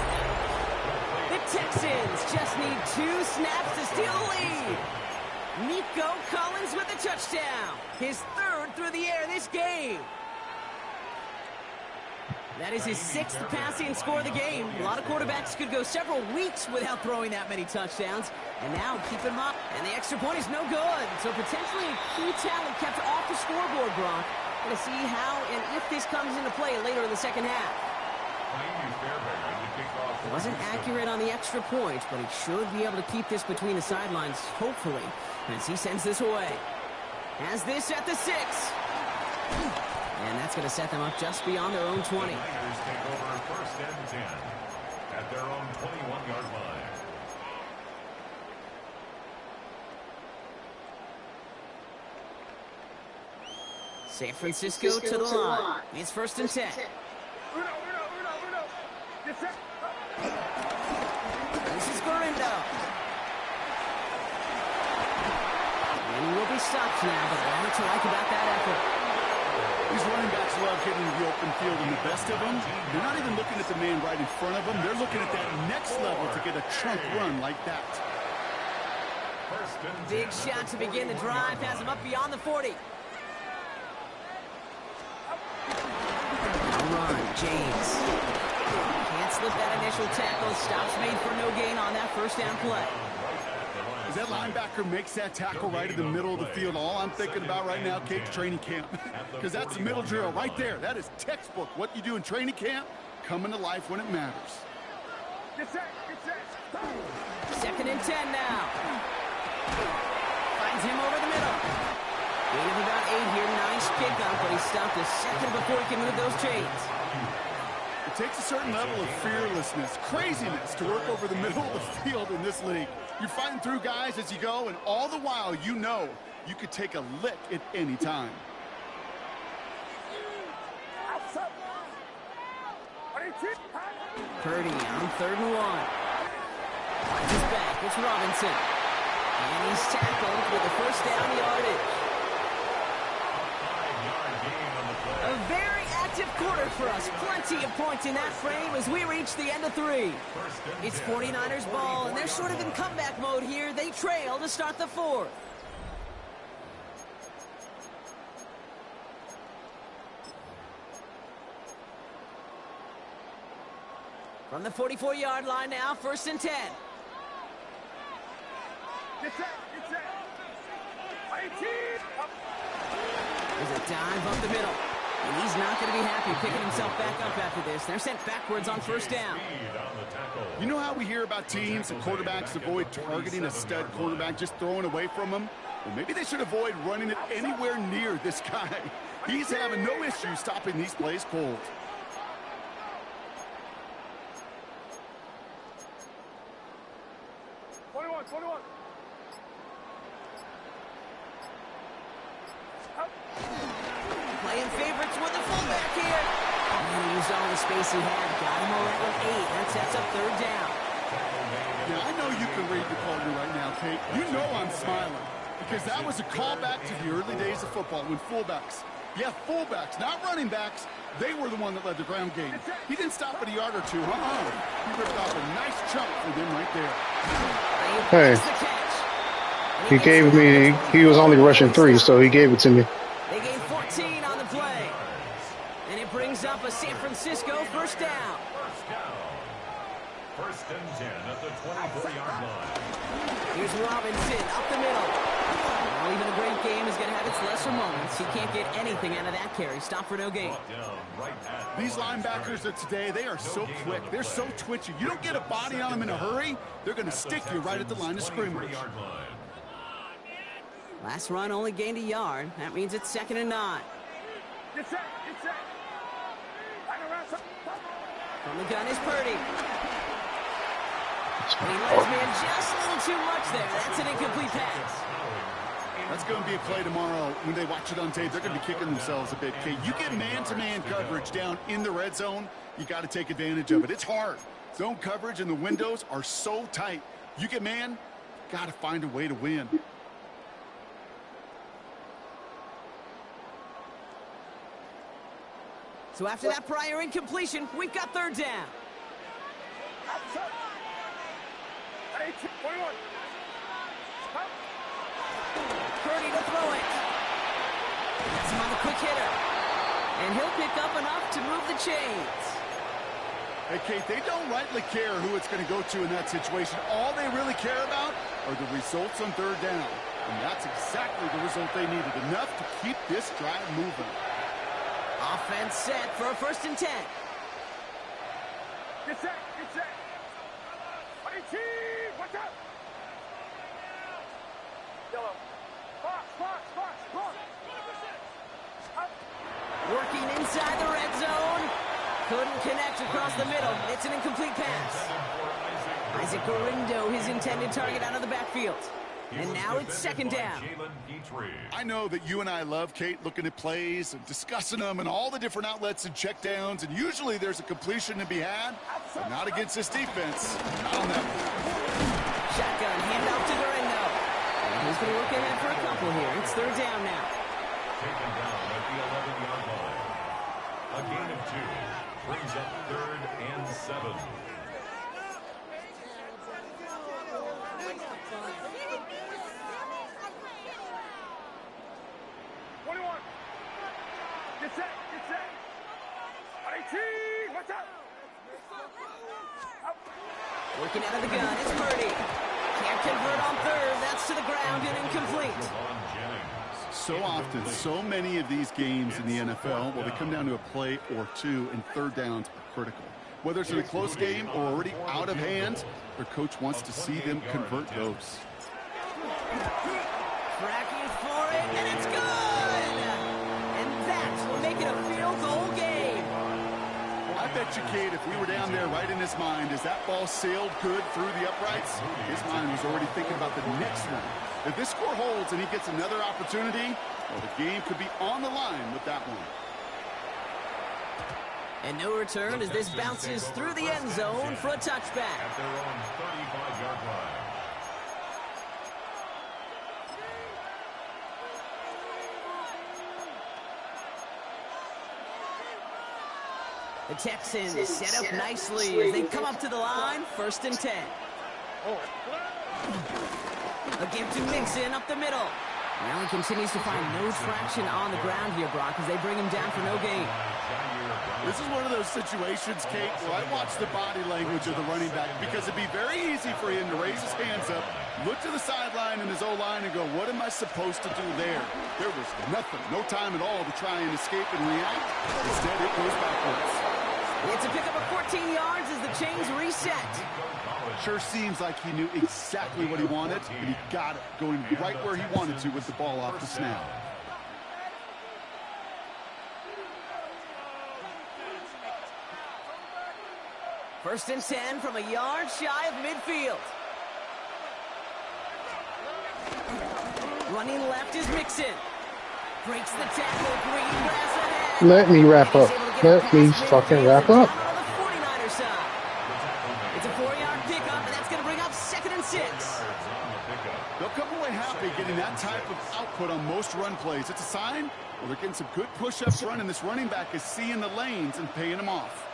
The Texans just need 2 snaps to steal the lead. Nico Collins with a touchdown. His 3rd through the air this game. That is his 6th passing score of the game. A lot of quarterbacks could go several weeks without throwing that many touchdowns. And now, keep him up. And the extra point is no good. So potentially a key talent kept off the scoreboard, Brock. Going to see how and if this comes into play later in the second half. Wasn't accurate on the extra point, but he should be able to keep this between the sidelines, hopefully, as he sends this away. Has this at the 6. And that's going to set them up just beyond their own 20. The Niners take over 1st and 10 at their own 21-yard line. San Francisco to the line. It's 1st and 10. This is Gorindo. And he will be stopped now, but a lot to like about that effort. These running backs love getting into the open field, and the best of them, they're not even looking at the man right in front of them. They're looking at that next level to get a chunk run like that. Big shot to begin the drive. Has him up beyond the 40. Run, James. Can't slip that initial tackle. Stops made for no gain on that first down play. As that linebacker makes that tackle right in the middle of the field, all I'm thinking about right now, Kate's training camp. Because that's the middle drill right there. That is textbook. What you do in training camp, coming to life when it matters. Get set. Get set. 2nd and 10 now. Finds him over the middle. Gain of about 8 here. Nice kickoff, but he stopped a second before he can move those chains. It takes a certain level of fearlessness, craziness to work over the middle of the field in this league. You're fighting through guys as you go, and all the while you know you could take a lick at any time. Purdy on 3rd and 1. Finds his back. It's Robinson. And he's tackled with the first down yardage. A very active quarter for us. Plenty of points in that frame as we reach the end of 3. It's 49ers ball, and they're sort of in comeback mode here. They trail to start the 4th. From the 44-yard line now, 1st and 10. Get set. Get set. There's a dive up the middle. And he's not going to be happy picking himself back up after this. They're sent backwards on 1st down. You know how we hear about teams and quarterbacks avoid targeting a stud quarterback, just throwing away from him? Well, maybe they should avoid running it anywhere near this guy. He's having no issue stopping these plays cold. Playing favorites with the fullback here. And he used all the space he had. Got him all right with 8. That sets up 3rd down. Yeah, I know you can read your partner right now, Kate. You know I'm smiling because that was a callback to the early days of football when fullbacks, not running backs, they were the one that led the ground game. He didn't stop at a yard or 2. He ripped off a nice chunk for them right there. Hey, he gave me, he was only rushing 3, so he gave it to me. They gain 14 on the play. And it brings up a San Francisco 1st down. 1st and 10 at the 24-yard line. Here's Robinson up the middle. Well, even a great game is going to have its lesser moments. He can't get anything out of that carry. Stop for no gain. These linebackers of today, they are so quick. They're so twitchy. You don't get a body on them in a hurry, they're going to stick you right at the line of scrimmage. Last run only gained a yard. That means it's 2nd and 9. Get set. Get set. From the gun is Purdy. But he lets man just a little too much there. That's an incomplete pass. That's going to be a play tomorrow. When they watch it on tape, they're going to be kicking themselves a bit. Kate, you get man-to-man coverage down in the red zone, you got to take advantage of it. It's hard. Zone coverage and the windows are so tight. You get man, got to find a way to win. So after that prior incompletion, we've got 3rd down. Purdy to throw it. That's him on the quick hitter. And he'll pick up enough to move the chains. Hey, Kate, they don't rightly care who it's going to go to in that situation. All they really care about are the results on 3rd down. And that's exactly the result they needed. Enough to keep this drive moving. Offense set for a 1st and 10. Get set. Get set. Watch out. Yellow. Box. Working inside the red zone. Couldn't connect across the middle. It's an incomplete pass. Isaac Gorindo, his intended target, out of the backfield. And now it's 2nd down. I know that you and I love, Kate, looking at plays and discussing them and all the different outlets and checkdowns, and usually there's a completion to be had, but not against this defense. Not on that one. Shotgun, handoff to Gorindo. And he's going to look ahead for a couple here. It's 3rd down now. Taken down at the 11-yard line. A gain of 2 brings up 3rd and 7. Get set. Get set. Watch out. Working out of the gun, it's Purdy. Can't convert on 3rd. That's to the ground and incomplete. So often, so many of these games in the NFL, well, they come down to a play or two, and third downs are critical. Whether it's in a close game or already out of hand, their coach wants to see them convert those. Tracking for it, and it's good! And that will make it a field goal game. I bet you, Kate, if we were down there right in his mind, as that ball sailed good through the uprights, his mind was already thinking about the next one. If this score holds and he gets another opportunity, well, the game could be on the line with that one. And no return as this bounces through the end zone for a touchback. At their own 35-yard line. The Texans set up nicely as they come up to the line, 1st and 10. A give to Mixon up the middle. Now he continues to find no traction on the ground here, Brock, as they bring him down for no gain. This is one of those situations, Kate, where I watch the body language of the running back because it'd be very easy for him to raise his hands up, look to the sideline and his O-line and go, what am I supposed to do there? There was nothing, no time at all to try and escape and react. Instead, it goes backwards. It's a pickup of 14 yards as the chains reset. Sure seems like he knew exactly what he wanted, and he got it, going right where he wanted to with the ball off the snap. First and 10 from a yard shy of midfield. Running left is Mixon. Breaks the tackle, green grass ahead. Let me wrap up. Let me fucking wrap up. On the 49er side. It's a 4-yard pickup, and that's going to bring up 2nd and 6. They'll come away happy getting that type of output on most run plays. It's a sign, well, they're getting some good push-ups running. This running back is seeing the lanes and paying them off.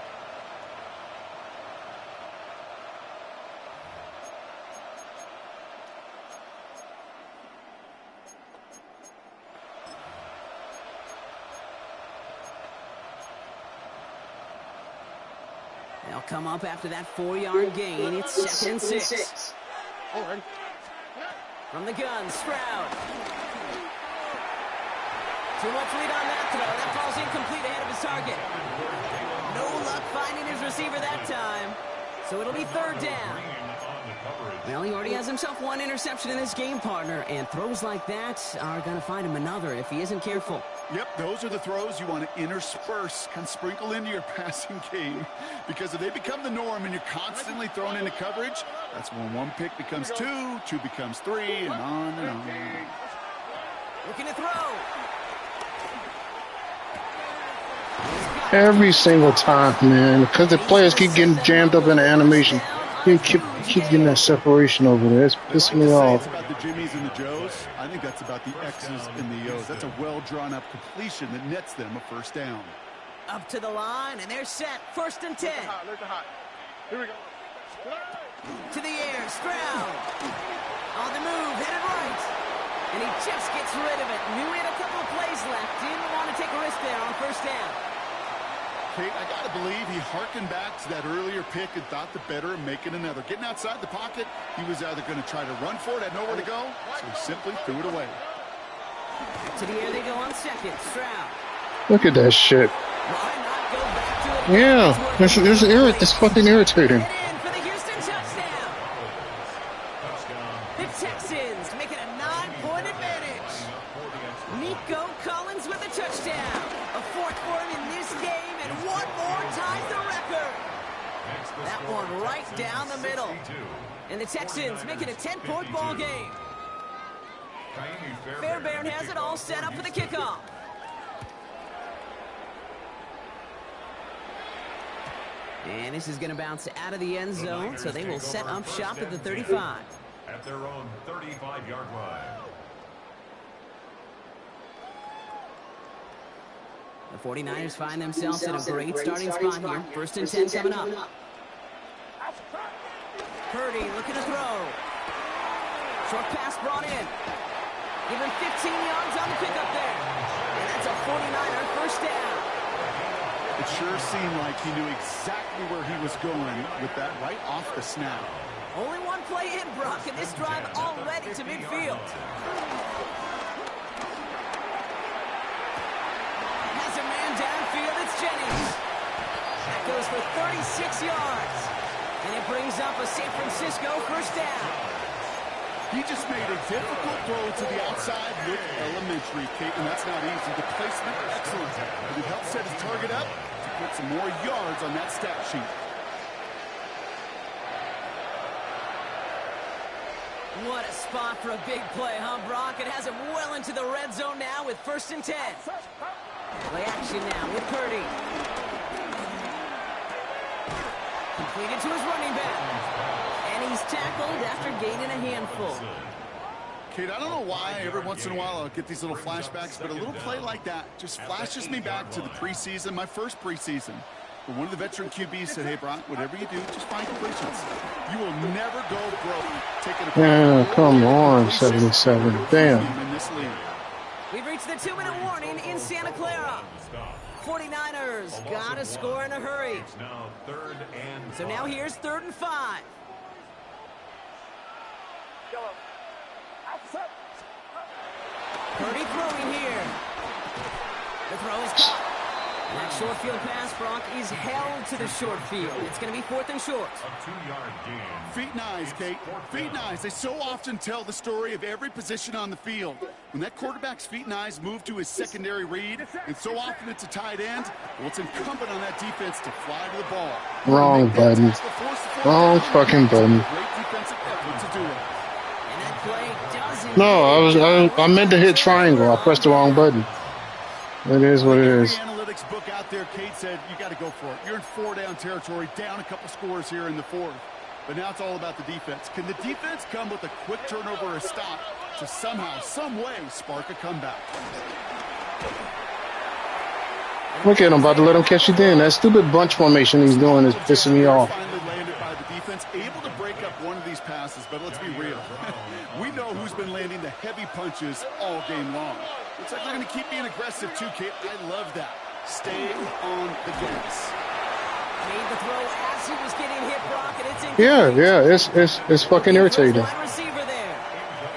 They'll come up after that 4-yard gain. It's 2nd and 6. From the gun, Stroud. Too much lead on that throw. That falls incomplete ahead of his target. No luck finding his receiver that time. So it'll be 3rd down. Well, he already has himself 1 interception in this game, partner, and throws like that are going to find him another if he isn't careful. Yep, those are the throws you want to intersperse, kind of sprinkle into your passing game, because if they become the norm and you're constantly thrown into coverage, that's when 1 pick becomes 2, 2 becomes 3, and on and on. Looking to throw. Every single time, man, because the players keep getting jammed up in the animation. You keep getting that separation over there. It's pissing me off. It's about the Jimmies and the Joes. I think that's about the X's and the O's. That's a well-drawn-up completion that nets them a 1st down. Up to the line, and they're set. 1st and 10. Here we go. To the air, Stroud. On the move, headed right. And he just gets rid of it. Knew he had a couple of plays left. Didn't want to take a risk there on 1st down. Kate, I got to believe he harkened back to that earlier pick and thought the better of making another. Getting outside the pocket, he was either going to try to run for it, had nowhere to go, so he simply threw it away. To the air they go on 2nd. Stroud. Look at that shit. Why not go back to it? Yeah, it's fucking irritating. And in for the Houston touchdown. The Texans make it a 9-point advantage. Nico Collins with a touchdown. A 4th for him in this game. And 1 more ties the record. That one right down the middle. And the Texans make it a 10-point ball game. Fairbairn has it all set up for the kickoff. And this is going to bounce out of the end zone, so they will set up shop at the 35. At their own 35-yard line. The 49ers find themselves in a great starting spot here. 1st and 10 coming up. Purdy looking to throw. Short pass brought in. Give him 15 yards on the pickup there. And that's a 49er 1st down. It sure seemed like he knew exactly where he was going with that right off the snap. Only 1 play in, Brock, and this drive already to midfield. a man downfield. It's Jennings. That goes for 36 yards. And it brings up a San Francisco first down. He just made a difficult throw to the outside look elementary, Kate, and that's not easy. The placement, excellent. But it helped set his target up to put some more yards on that stat sheet. What a spot for a big play, huh, Brock? It has him well into the red zone now with 1st and 10. Play action now with Purdy. Completed to his running back. And he's tackled after gaining a handful. Kate, I don't know why every once in a while I'll get these little flashbacks, but a little play like that just flashes me back to the preseason, my first preseason. But one of the veteran QBs said, hey, Brock, whatever you do, just find completions. You will never go broke taking a Yeah, come on, 77. Damn. in this league. We've reached the 2-minute warning in Santa Clara. 49ers got to score in a hurry. So now here's 3rd and 5. Purdy throwing here. The throw is caught. That short field pass, Brock, is held to the short field. It's going to be 4th and short. A 2-yard gain. Feet and eyes, Kate. Feet and eyes. They so often tell the story of every position on the field. When that quarterback's feet and eyes move to his secondary read, and so often it's a tight end, well, it's incumbent on that defense to fly to the ball. Wrong button. Wrong fucking button. Great defensive effort to do it. And that play doesn't... No, I meant to hit triangle. I pressed the wrong button. It is what it is. Every analytics book out there, Kate said, you got to go for it. You're in 4-down territory, down a couple scores here in the 4th. But now it's all about the defense. Can the defense come with a quick turnover or a stop to somehow, some way, spark a comeback? Look at him, about to let him catch it in. That stupid bunch formation he's doing is pissing me off. Finally landed by the defense, able to break up one of these passes, but let's be real. We know who's been landing the heavy punches all game long. Looks like they're going to keep being aggressive too, Kate. I love that. Stay on the gas. Made the throw as he was getting hit, Brock, and it's incomplete. Yeah, it's fucking irritating. Wide receiver there.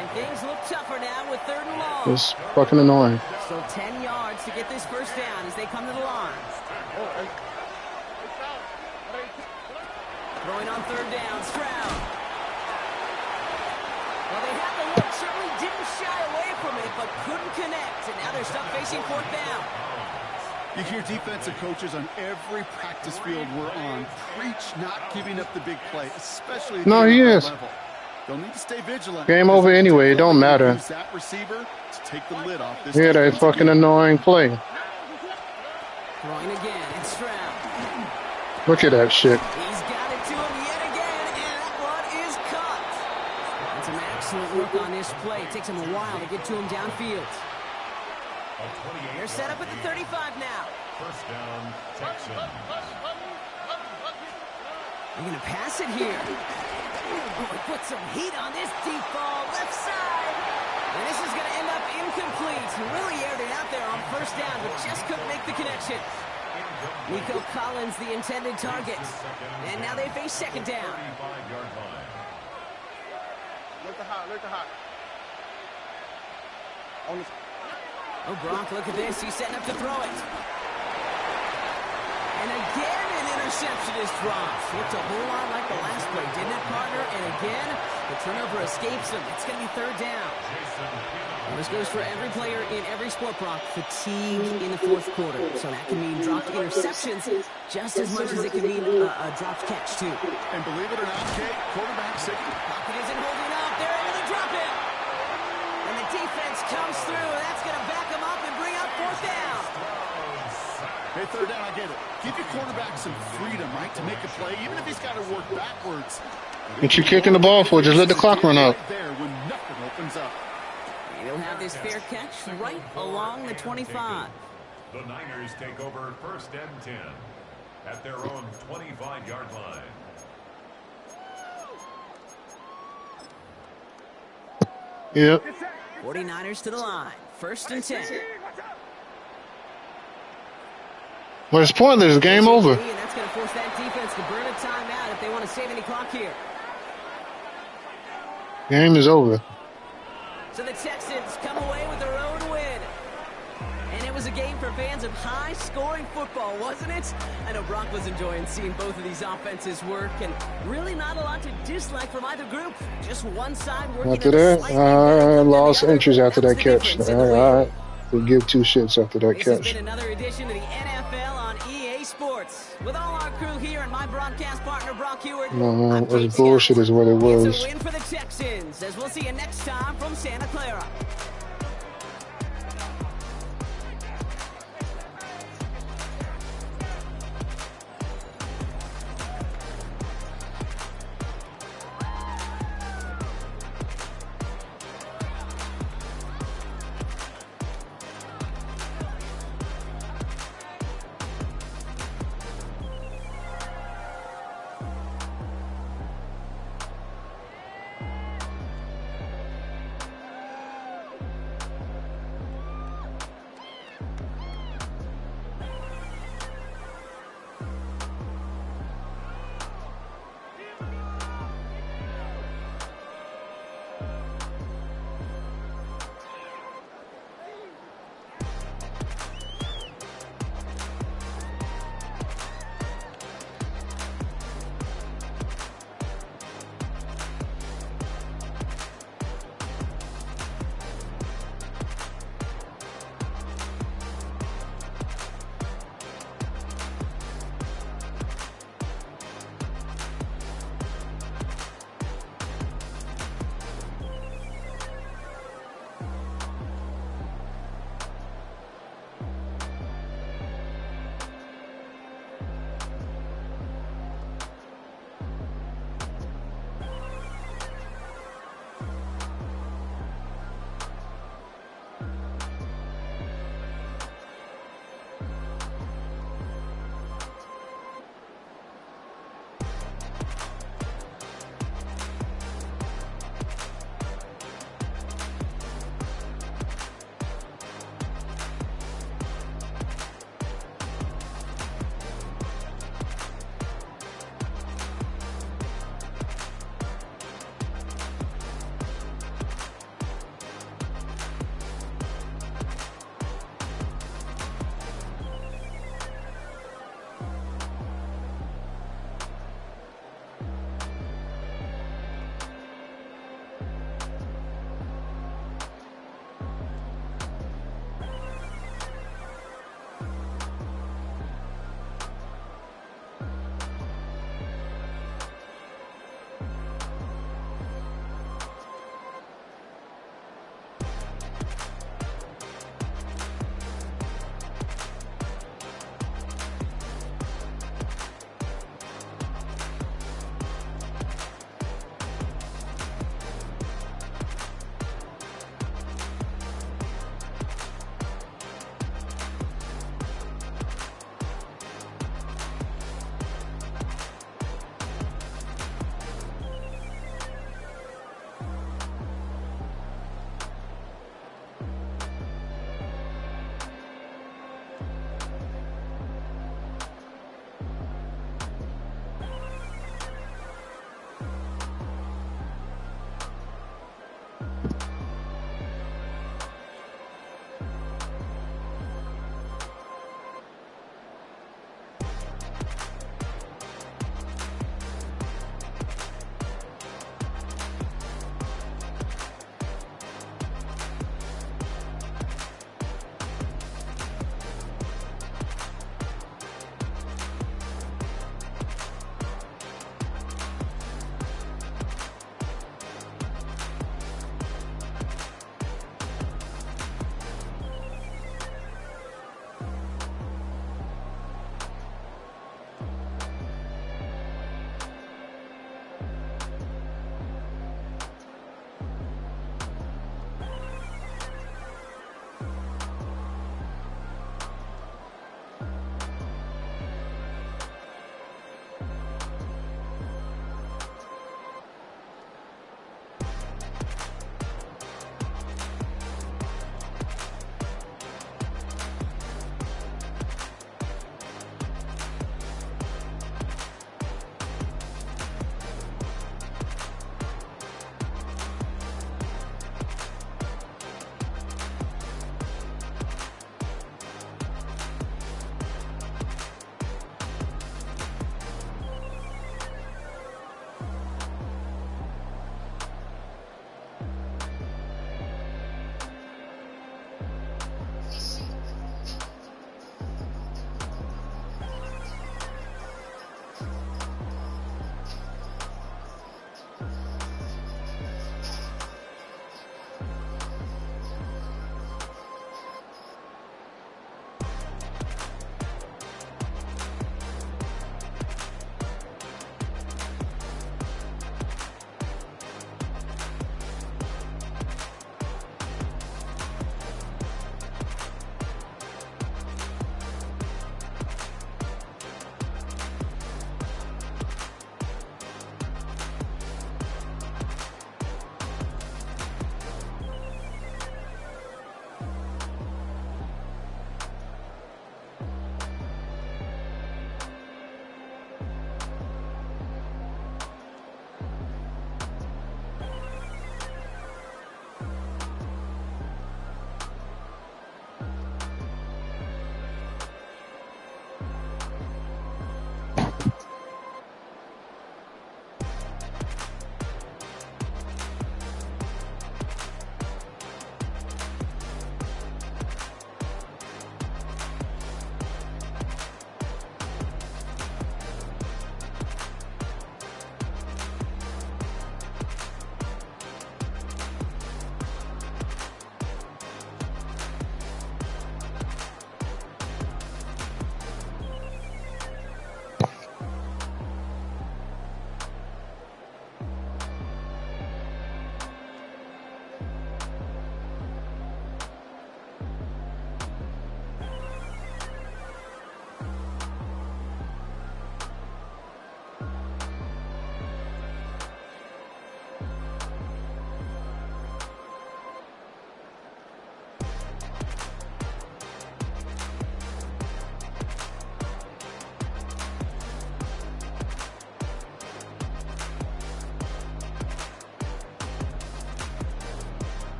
And things look tougher now with 3rd and long. It's fucking annoying. So 10 yards to get this first down as they come to the line. Throwing on 3rd down, Stroud. Well, they had the look, certainly didn't shy away from it, but couldn't connect. And now they're stuck facing 4th down. You hear defensive coaches on every practice field we're on preach not giving up the big play, especially at the No, he NFL is. level. They'll need to stay vigilant. Game over anyway. It don't matter. Use that receiver to take the lid off this. Yeah, that fucking annoying play. Throwing again, it's Stroud. Look at that shit. He's got it to him yet again, and that one is caught. And some excellent work on this play. It takes him a while to get to him downfield. They're set up at the 35 now. First down, Texans. They're going to pass it here. Oh, put some heat on this deep ball, left side. And this is going to end up incomplete. He really aired it out there on 1st down, but just couldn't make the connection. Nico Collins, the intended target. And now they face 2nd down. 35-yard line. Look at hot. On the... Oh, Gronk, look at this. He's setting up to throw it. And again, an interception is dropped. Looked a whole lot like the last play, didn't it, partner? And again, the turnover escapes him. It's going to be 3rd down. And this goes for every player in every sport, Brock. Fatigue in the 4th quarter. So that can mean dropped interceptions just as much as it can mean a dropped catch, too. And believe it or not, Kate, quarterback sick. Pocket isn't holding up. They're able to drop it. And the defense comes through. That's going to back them up and bring up 4th down. Hey, 3rd down, I get it. Give your quarterback some freedom, right, to make a play, even if he's got to work backwards. What you kicking the ball for? Just let the clock run out. Right there when nothing opens up. He'll have this fair catch right along the 25. The Niners take over 1st and 10 at their own 25-yard line. Yep. 49ers to the line. 1st and 10. Well, it's pointless. Game over. And that's going to force that defense to burn a timeout if they want to save any clock here. Game is over. So the Texans come away with their own win. And it was was a game for fans of high-scoring football, wasn't it? I know Brock was enjoying seeing both of these offenses work, and really not a lot to dislike from either group. Just one side working After at a that, slightly better clip than lost the other. interest after That was that the catch. difference in the win. All right. We give two shits after that This has catch. been another edition of the NFL on EA Sports. With all our crew here and my broadcast partner, Brock Heward, I'm It was Pete bullshit Scott. is what it It's was. a win for the Texans, as we'll see you next time from Santa Clara.